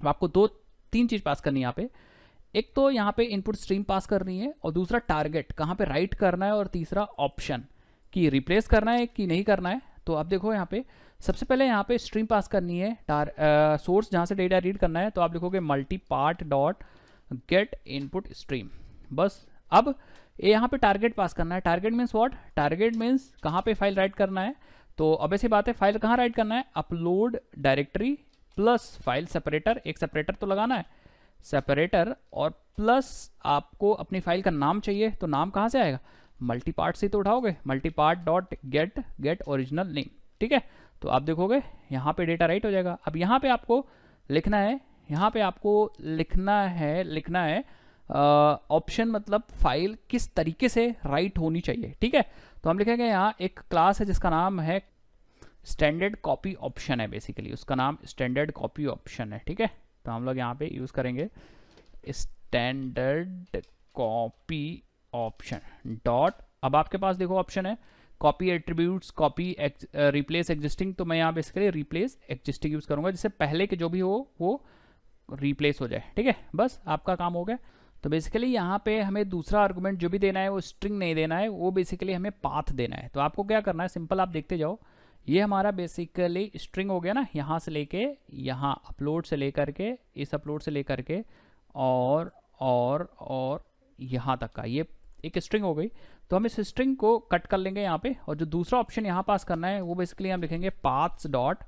आपको 2-3 चीज़ पास करनी है यहाँ पे, एक तो यहाँ पे इनपुट स्ट्रीम पास करनी है, और दूसरा टारगेट कहाँ पे राइट करना है, और तीसरा ऑप्शन कि रिप्लेस करना है कि नहीं करना है। तो आप देखो यहाँ पे सबसे पहले यहाँ पे स्ट्रीम पास करनी है, सोर्स जहाँ से डेटा रीड करना है, तो आप लिखोगे multipart dot gate input stream, बस। अब यहाँ पे टारगेट पास करना है। Target means what, target means कहाँ पे फाइल राइट करना है। तो अब ऐसी बात है, फाइल कहाँ राइट करना है, upload directory plus file separator, एक सेपरेटर तो लगाना है, सेपरेटर, और प्लस आपको अपनी फाइल का नाम चाहिए, तो नाम कहाँ से आएगा, मल्टीपार्ट से तो उठाओगे, multipart dot get original name, ठीक है। तो आप देखोगे यहाँ पे डेटा राइट हो जाएगा। अब यहाँ पे आपको लिखना है, यहाँ पे आपको लिखना है ऑप्शन, मतलब फाइल किस तरीके से राइट होनी चाहिए, ठीक है। तो हम लिखेंगे यहाँ एक क्लास है जिसका नाम है स्टैंडर्ड कॉपी ऑप्शन है, बेसिकली उसका नाम स्टैंडर्ड कॉपी ऑप्शन है, ठीक है। तो हम लोग यहाँ पे यूज़ करेंगे स्टैंडर्ड कॉपी ऑप्शन डॉट, अब आपके पास देखो ऑप्शन है copy attributes, copy replace existing, तो मैं यहाँ बेसिकली रिप्लेस एग्जिस्टिंग यूज़ करूँगा, जिससे पहले के जो भी हो वो रिप्लेस हो जाए, ठीक है। बस आपका काम हो गया। तो बेसिकली यहाँ पे हमें दूसरा आर्गुमेंट जो भी देना है वो स्ट्रिंग नहीं देना है, वो बेसिकली हमें पाथ देना है। तो आपको क्या करना है, सिंपल आप देखते जाओ, ये हमारा बेसिकली स्ट्रिंग हो गया ना, यहाँ से लेके यहाँ अपलोड से लेकर के, इस अपलोड से लेकर के और यहाँ तक का ये एक स्ट्रिंग हो गई। तो हम इस स्ट्रिंग को कट कर लेंगे यहाँ पे, और जो दूसरा ऑप्शन यहाँ पास करना है वो बेसिकली हम लिखेंगे पाथ्स डॉट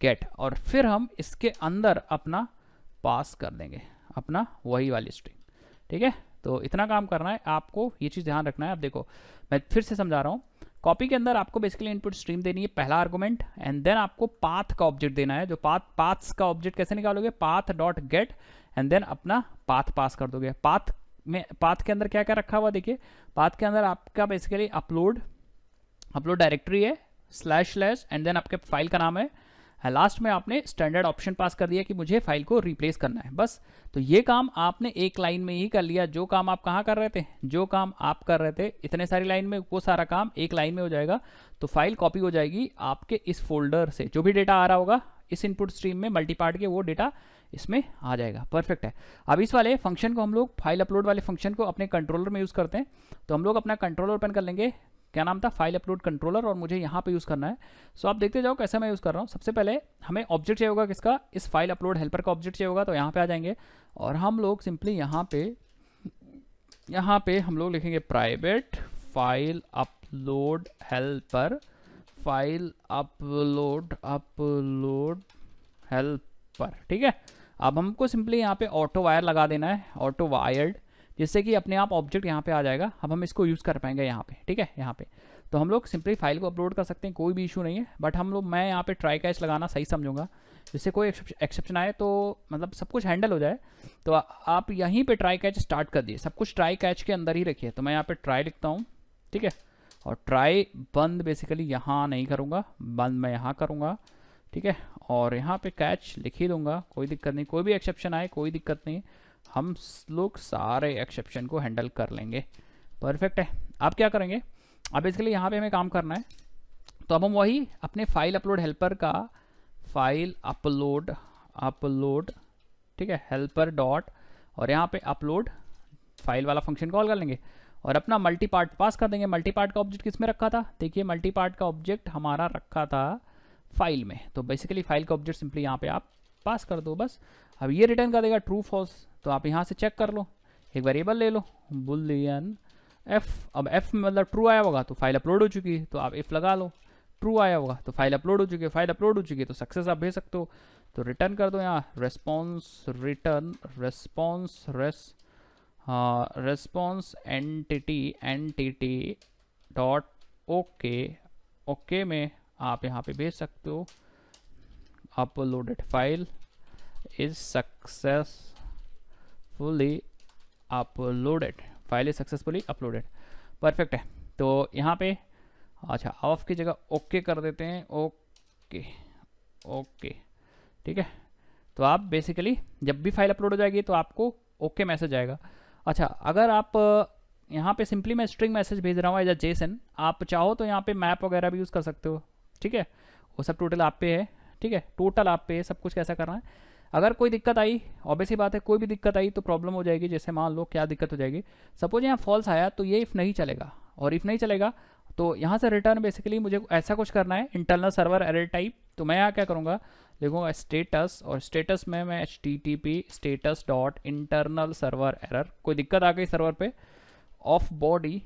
गेट, और फिर हम इसके अंदर अपना पास कर देंगे। अपना वही वाली स्ट्रीम, ठीक है। तो इतना काम करना है आपको, ये चीज़ ध्यान रखना है। अब देखो मैं फिर से समझा रहा हूँ, कॉपी के अंदर आपको बेसिकली इनपुट स्ट्रीम देनी है, पहला आर्गुमेंट, एंड देन आपको पाथ का ऑब्जेक्ट देना है। जो पाथ्स का ऑब्जेक्ट कैसे निकालोगे, path dot get, and then अपना पाथ पास कर दोगे। पाथ के अंदर क्या क्या रखा हुआ देखिए, पाथ के अंदर आपका बेसिकली अपलोड डायरेक्टरी है, स्लैश एंड देन आपके फाइल का नाम है, लास्ट में आपने स्टैंडर्ड ऑप्शन पास कर दिया कि मुझे फाइल को रिप्लेस करना है, बस। तो ये काम आपने एक लाइन में ही कर लिया। जो काम आप कहाँ कर रहे थे, जो काम आप कर रहे थे इतने सारी लाइन में, वो सारा काम एक लाइन में हो जाएगा। तो फाइल कॉपी हो जाएगी आपके इस फोल्डर से, जो भी डेटा आ रहा होगा इस इनपुट स्ट्रीम में मल्टीपार्ट के, वो डेटा इसमें आ जाएगा। परफेक्ट है। अब इस वाले फंक्शन को हम लोग, फाइल अपलोड वाले फंक्शन को अपने कंट्रोलर में यूज़ करते हैं। तो हम लोग अपना कंट्रोलर ओपन कर लेंगे, क्या नाम था, फाइल अपलोड कंट्रोलर, और मुझे यहाँ पे यूज़ करना है। सो आप देखते जाओ कैसे मैं यूज़ कर रहा हूँ। सबसे पहले हमें ऑब्जेक्ट चाहिए होगा किसका, इस फाइल अपलोड हेल्पर का ऑब्जेक्ट चाहिए होगा। तो यहाँ पे आ जाएंगे और हम लोग सिंपली यहाँ पे हम लोग लिखेंगे private file upload helper, file upload helper, ठीक है। अब हमको सिंपली यहाँ पे ऑटो वायर लगा देना है, ऑटो वायर्ड, जिससे कि अपने आप ऑब्जेक्ट यहाँ पे आ जाएगा। अब हम इसको यूज़ कर पाएंगे यहाँ पे, ठीक है। यहाँ पे तो हम लोग सिंपली फाइल को अपलोड कर सकते हैं, कोई भी इशू नहीं है। बट मैं यहाँ पे ट्राई कैच लगाना सही समझूंगा, जिससे कोई एक्सेप्शन आए तो मतलब सब कुछ हैंडल हो जाए। तो आप यहीं पे ट्राई कैच स्टार्ट कर दिए, सब कुछ ट्राई कैच के अंदर ही रखिए। तो मैं यहाँ पे ट्राई लिखता हूँ, ठीक है, और ट्राई बंद बेसिकली यहाँ नहीं करूँगा, बंद मैं यहाँ करूँगा, ठीक है। और यहाँ पे कैच लिख ही दूंगा, कोई दिक्कत नहीं, कोई भी एक्सेप्शन आए कोई दिक्कत नहीं, हम लोग सारे एक्सेप्शन को हैंडल कर लेंगे। परफेक्ट है। आप क्या करेंगे, अब बेसिकली यहाँ पे हमें काम करना है। तो अब हम वही अपने फाइल अपलोड हेल्पर का फाइल अपलोड, ठीक है, हेल्पर डॉट, और यहाँ पे अपलोड फाइल वाला फंक्शन कॉल कर लेंगे और अपना मल्टी पार्ट पास कर देंगे। मल्टी पार्ट का ऑब्जेक्ट किस में रखा था, देखिए मल्टी पार्ट का ऑब्जेक्ट हमारा रखा था फाइल में। तो बेसिकली फाइल का ऑब्जेक्ट सिंपली यहाँ पे आप पास कर दो, बस। अब ये रिटर्न कर देगा ट्रू फॉल्स। तो आप यहाँ से चेक कर लो, एक वेरिएबल ले लो बुलियन एफ। अब एफ मतलब ट्रू आया होगा तो फाइल अपलोड हो चुकी है, तो आप इफ लगा लो। ट्रू आया होगा तो फाइल अपलोड हो चुकी है, फाइल अपलोड हो चुकी है तो सक्सेस आप भेज सकते हो। तो रिटर्न कर दो यहाँ response return response entity dot okay में आप यहाँ पे भेज सकते हो uploaded file is successfully uploaded, file is successfully uploaded. Perfect है। तो यहाँ पे अच्छा ऑफ की जगह ओके कर देते हैं, ओके ठीक है। तो आप बेसिकली जब भी फाइल अपलोड हो जाएगी तो आपको ओके मैसेज आएगा। अच्छा अगर आप यहाँ पे सिंपली मैं स्ट्रिंग मैसेज भेज रहा हूँ एज अ जेसन, आप चाहो तो यहाँ पे मैप वगैरह भी यूज़ कर सकते हो, ठीक है। वो सब टोटल आप पे है, ठीक है, टोटल आप पे है, सब कुछ कैसा करना है। अगर कोई दिक्कत आई, ऑब्वियस ही बात है, कोई भी दिक्कत आई तो प्रॉब्लम हो जाएगी। जैसे मान लो क्या दिक्कत हो जाएगी, सपोज यहाँ फॉल्स आया तो ये इफ़ नहीं चलेगा, और इफ़ नहीं चलेगा तो यहाँ से रिटर्न बेसिकली मुझे ऐसा कुछ करना है इंटरनल सर्वर एरर टाइप। तो मैं यहाँ क्या करूँगा, लिखूँगा स्टेटस, और स्टेटस में मैं http status dot internal server error, कोई दिक्कत आ गई सर्वर पे, ऑफ बॉडी,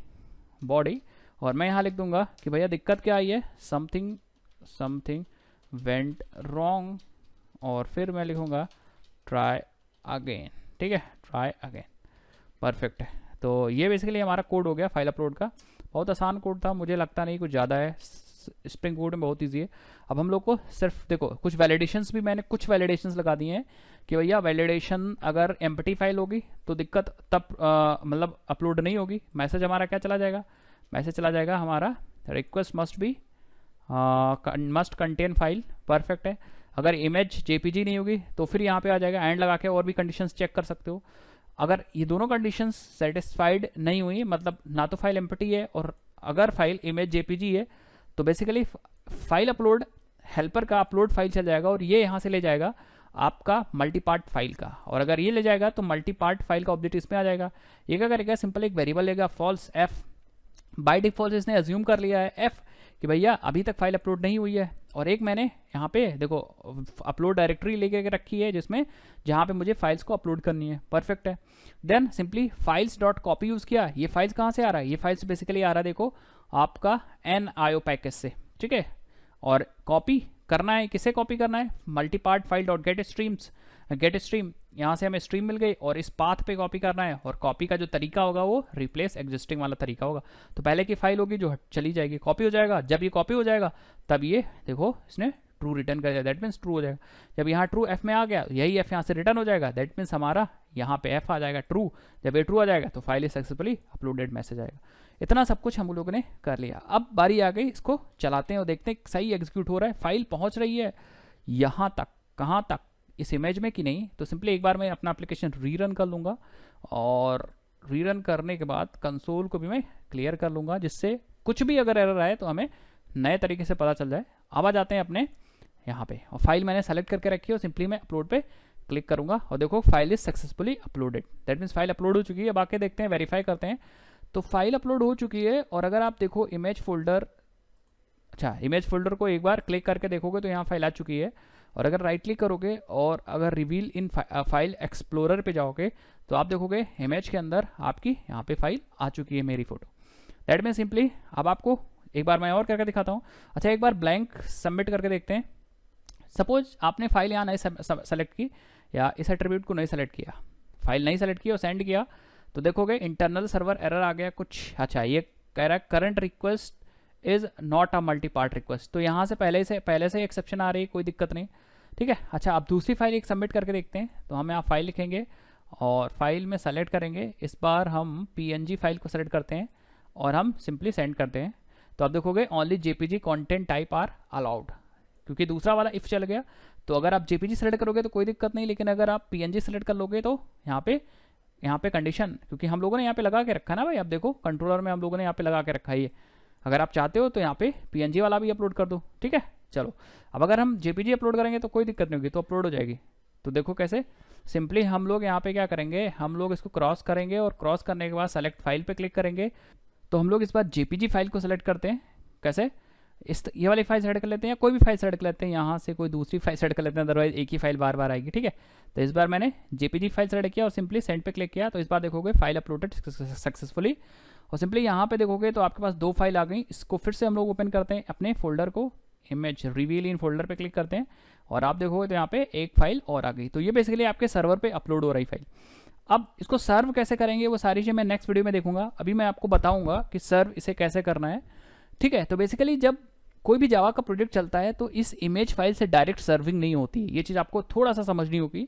और मैं यहाँ लिख दूंगा कि भैया दिक्कत क्या आई है, समथिंग वेंट रॉन्ग, और फिर मैं लिखूँगा ट्राई अगेन, ठीक है, ट्राई अगेन। परफेक्ट है। तो ये बेसिकली हमारा कोड हो गया फाइल अपलोड का। बहुत आसान कोड था, मुझे लगता नहीं कुछ ज़्यादा है, स्प्रिंग बूट में बहुत ईजी है। अब हम लोग को सिर्फ देखो कुछ वैलिडेशंस भी मैंने कुछ वैलिडेशंस लगा दिए हैं कि भैया वैलिडेशन अगर एम्प्टी फाइल होगी तो दिक्कत तब मतलब अपलोड नहीं होगी। मैसेज हमारा क्या चला जाएगा, मैसेज चला जाएगा हमारा request must contain file. Perfect है। अगर इमेज जेपीजी नहीं होगी तो फिर यहाँ पे आ जाएगा एंड लगा के और भी कंडीशंस चेक कर सकते हो। अगर ये दोनों कंडीशंस सेटिस्फाइड नहीं हुई, मतलब ना तो फाइल एम्प्टी है और अगर फाइल इमेज जेपीजी है, तो बेसिकली फाइल अपलोड हेल्पर का अपलोड फाइल चल जाएगा और ये यहाँ से ले जाएगा आपका मल्टीपार्ट फाइल का, और अगर ये ले जाएगा तो मल्टीपार्ट फाइल का ऑब्जेक्ट इसमें आ जाएगा। ये क्या करेगा, सिंपल एक वेरिएबल लेगा फॉल्स एफ, बाय डिफॉल्ट इसने अज्यूम कर लिया है एफ कि भैया अभी तक फाइल अपलोड नहीं हुई है, और एक मैंने यहाँ पे देखो अपलोड डायरेक्टरी लेके रखी है जिसमें जहाँ पे मुझे फाइल्स को अपलोड करनी है। परफेक्ट है। Then simply files dot copy use किया। ये फाइल्स कहाँ से आ रहा है, ये फाइल्स बेसिकली आ रहा है देखो आपका NIO पैकेज से, ठीक है। और कॉपी करना है, किसे कॉपी करना है, multipart file dot get streams, get stream, यहाँ से हमें स्ट्रीम मिल गई और इस पाथ पे कॉपी करना है, और कॉपी का जो तरीका होगा वो रिप्लेस एग्जिस्टिंग वाला तरीका होगा। तो पहले की फाइल होगी जो चली जाएगी, कॉपी हो जाएगा। जब ये कॉपी हो जाएगा तब ये देखो इसने ट्रू रिटर्न कर दिया, दैट मीन्स ट्रू हो जाएगा। जब यहाँ ट्रू एफ में आ गया, यही एफ यहाँ से रिटर्न हो जाएगा, दैट मीन्स हमारा यहाँ पे एफ आ जाएगा ट्रू। जब ये ट्रू आ जाएगा तो file is successfully uploaded message आएगा। इतना सब कुछ हम लोगों ने कर लिया। अब बारी आ गई, इसको चलाते हैं और देखते हैं सही एग्जीक्यूट हो रहा है, फाइल पहुँच रही है यहाँ तक, कहाँ तक, इस इमेज में कि नहीं। तो सिंपली एक बार मैं अपना एप्लीकेशन रीरन कर लूँगा, और रीरन करने के बाद कंसोल को भी मैं क्लियर कर लूँगा, जिससे कुछ भी अगर एरर आए तो हमें नए तरीके से पता चल जाए। अब आ जाते हैं अपने यहाँ पे, और फाइल मैंने सेलेक्ट करके रखी है और सिंपली मैं अपलोड पे क्लिक करूँगा और देखो file is successfully uploaded, that means file upload हो चुकी है। अब आके देखते हैं, वेरीफाई करते हैं। तो फाइल अपलोड हो चुकी है, और अगर आप देखो इमेज फोल्डर, अच्छा इमेज फोल्डर को एक बार क्लिक करके देखोगे तो यहाँ फाइल आ चुकी है। और अगर राइट क्लिक करोगे और अगर रिवील इन फाइल एक्सप्लोरर पे जाओगे तो आप देखोगे इमेज के अंदर आपकी यहाँ पे फाइल आ चुकी है, मेरी फोटो। दैट मीन सिंपली अब आपको एक बार मैं और करके दिखाता हूँ। अच्छा एक बार ब्लैंक सबमिट करके देखते हैं। सपोज आपने फाइल यहाँ नहीं सेलेक्ट की, या इस एट्रीब्यूट को नहीं सेलेक्ट किया, फाइल नहीं सेलेक्ट की और सेंड किया, तो देखोगे इंटरनल सर्वर एरर आ गया कुछ। अच्छा ये कह रहा है current request is not a multi part request, तो यहाँ से पहले से एक्सेप्शन आ रही है, कोई दिक्कत नहीं, ठीक है। अच्छा अब दूसरी फाइल एक सबमिट करके देखते हैं। तो हम यहाँ फाइल लिखेंगे और फाइल में सेलेक्ट करेंगे, इस बार हम PNG फाइल को सेलेक्ट करते हैं और हम सिंपली सेंड करते हैं। तो आप देखोगे only JPG content type are allowed, क्योंकि दूसरा वाला इफ चल गया। तो अगर आप JPG सेलेक्ट करोगे तो कोई दिक्कत नहीं, लेकिन अगर आप PNG सेलेक्ट कर लोगे तो यहाँ पे कंडीशन, क्योंकि हम लोगों ने यहाँ पे लगा के रखा है ना भाई, आप देखो कंट्रोलर में हम लोगों ने यहाँ पे लगा के रखा है ये। अगर आप चाहते हो तो यहाँ पे PNG वाला भी अपलोड कर दो, ठीक है। चलो अब अगर हम JPG अपलोड करेंगे तो कोई दिक्कत नहीं होगी, तो अपलोड हो जाएगी। तो देखो कैसे सिंपली हम लोग यहाँ पे क्या करेंगे, हम लोग इसको क्रॉस करेंगे और क्रॉस करने के बाद सेलेक्ट फाइल पे क्लिक करेंगे। तो हम लोग इस बार JPG फाइल को सेलेक्ट करते हैं। कैसे, ये वाली फाइल सेलेक्ट कर लेते हैं, या कोई भी फाइल सेलेक्ट कर लेते हैं, यहाँ से कोई दूसरी फाइल सेलेक्ट कर लेते हैं, अदरवाइज एक ही फाइल बार बार आएगी, ठीक है। तो इस बार मैंने JPG फाइल सेलेक्ट किया और सिंपली सेंड पे क्लिक किया। तो इस बार देखोगे फाइल अपलोडेड सक्सेसफुली, और सिंपली यहाँ पे देखोगे तो आपके पास 2 फाइल आ गई। इसको फिर से हम लोग ओपन करते हैं अपने फोल्डर को, इमेज रिवील इन फोल्डर पे क्लिक करते हैं और आप देखोगे तो यहाँ पे एक फाइल और आ गई। तो ये बेसिकली आपके सर्वर पे अपलोड हो रही फाइल। अब इसको सर्व कैसे करेंगे वो सारी चीज़ मैं नेक्स्ट वीडियो में देखूंगा। अभी मैं आपको बताऊंगा कि सर्व इसे कैसे करना है, ठीक है। तो बेसिकली जब कोई भी जावा का प्रोजेक्ट चलता है तो इस इमेज फाइल से डायरेक्ट सर्विंग नहीं होती, ये चीज़ आपको थोड़ा सा समझनी होगी।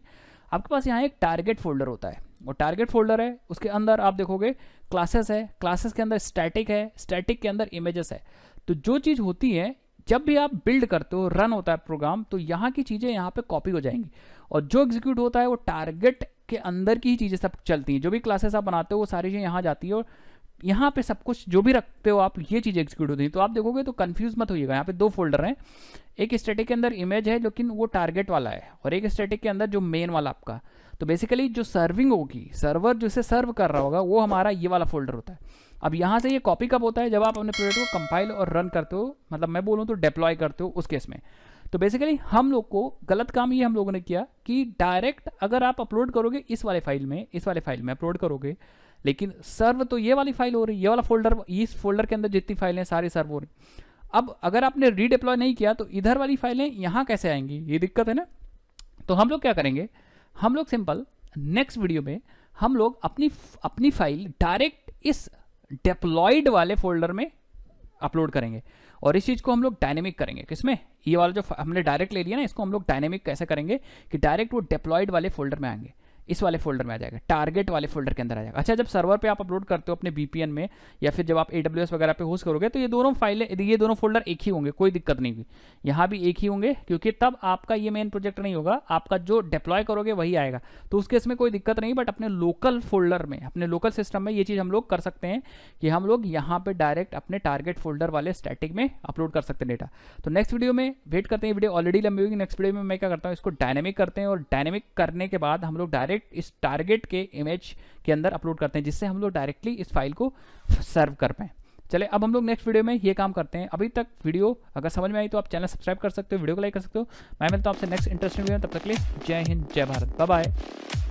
आपके पास यहाँ एक टारगेट फोल्डर होता है, और टारगेट फोल्डर है, उसके अंदर आप देखोगे क्लासेस है, क्लासेस के अंदर स्टैटिक है, स्टैटिक के अंदर इमेजेस है। तो जो चीज़ होती है जब भी आप बिल्ड करते हो, रन होता है प्रोग्राम, तो यहाँ की चीज़ें यहाँ पे कॉपी हो जाएंगी, और जो एग्जीक्यूट होता है वो टारगेट के अंदर की ही चीज़ें सब चलती हैं। जो भी क्लासेस आप बनाते हो वो सारी चीज़ें यहाँ जाती है, और यहाँ पे सब कुछ जो भी रखते हो आप, ये चीज़ एग्जीक्यूट होती है। तो आप देखोगे तो कंफ्यूज मत होइएगा, यहाँ पे 2 फोल्डर हैं, एक स्टैटिक के अंदर इमेज है लेकिन वो टारगेट वाला है, और एक स्टैटिक के अंदर जो मेन वाला आपका। तो बेसिकली जो सर्विंग होगी, सर्वर जिसे सर्व कर रहा होगा, वो हमारा ये वाला फोल्डर होता है। अब यहाँ से ये कॉपी कब होता है, जब आप अपने प्रोजेक्ट को कंपाइल और रन करते हो, मतलब मैं बोलूँ तो डिप्लॉय करते हो, उस केस में। तो बेसिकली हम लोग को गलत काम ये हम लोगों ने किया कि डायरेक्ट अगर आप अपलोड करोगे इस वाले फाइल में, इस वाले फाइल में अपलोड करोगे, लेकिन सर्व तो ये वाली फाइल हो रही, ये वाला फोल्डर, इस फोल्डर के अंदर जितनी फाइलें सारी सर्व हो रही। अब अगर आपने रीडिप्लॉय नहीं किया तो इधर वाली फाइलें यहाँ कैसे आएंगी, ये दिक्कत है ना। तो हम लोग क्या करेंगे, हम लोग सिंपल नेक्स्ट वीडियो में हम लोग अपनी फाइल डायरेक्ट इस डिप्लॉयड वाले फोल्डर में अपलोड करेंगे, और इस चीज़ को हम लोग डायनेमिक करेंगे। किसमें, ये वाला जो हमने डायरेक्ट ले लिया ना, इसको हम लोग डायनेमिक कैसे करेंगे कि डायरेक्ट वो डिप्लॉयड वाले फोल्डर में आएंगे, इस वाले फोल्डर में आ जाएगा, टारगेट वाले फोल्डर के अंदर आ जाएगा। अच्छा जब सर्वर पे आप अपलोड करते हो अपने VPN में, या फिर जब आप AWS वगैरह पे होस्ट करोगे, तो ये दोनों फाइलें, ये दोनों फोल्डर एक ही होंगे, कोई दिक्कत नहीं हुई। यहाँ भी एक ही होंगे, क्योंकि तब आपका ये मेन प्रोजेक्ट नहीं होगा, आपका जो डिप्लॉय करोगे वही आएगा। तो उस केस में कोई दिक्कत नहीं, बट अपने लोकल फोल्डर में, अपने लोकल सिस्टम में ये चीज़ हम लोग कर सकते हैं कि हम लोग यहाँ पे डायरेक्ट अपने टारगेट फोल्डर वाले स्टैटिक में अपलोड कर सकते हैं डेटा। तो नेक्स्ट वीडियो में वेट करते हैं, वीडियो ऑलरेडी लंबी होगी। नेक्स्ट वीडियो में मैं क्या करता हूँ, इसको डायनेमिक करते हैं, और डायनेमिक करने के बाद हम लोग डायरेक्ट इस टारगेट के इमेज के अंदर अपलोड करते हैं, जिससे हम लोग डायरेक्टली इस फाइल को सर्व कर पाए। चले अब हम लोग नेक्स्ट वीडियो में ये काम करते हैं। अभी तक वीडियो अगर समझ में आई तो आप चैनल सब्सक्राइब कर सकते हो, वीडियो को लाइक कर सकते हो। मैं मिलता हूं आपसे नेक्स्ट इंटरेस्टिंग वीडियो में, तब तक के लिए जय हिंद, जय भारत, बाय बाय।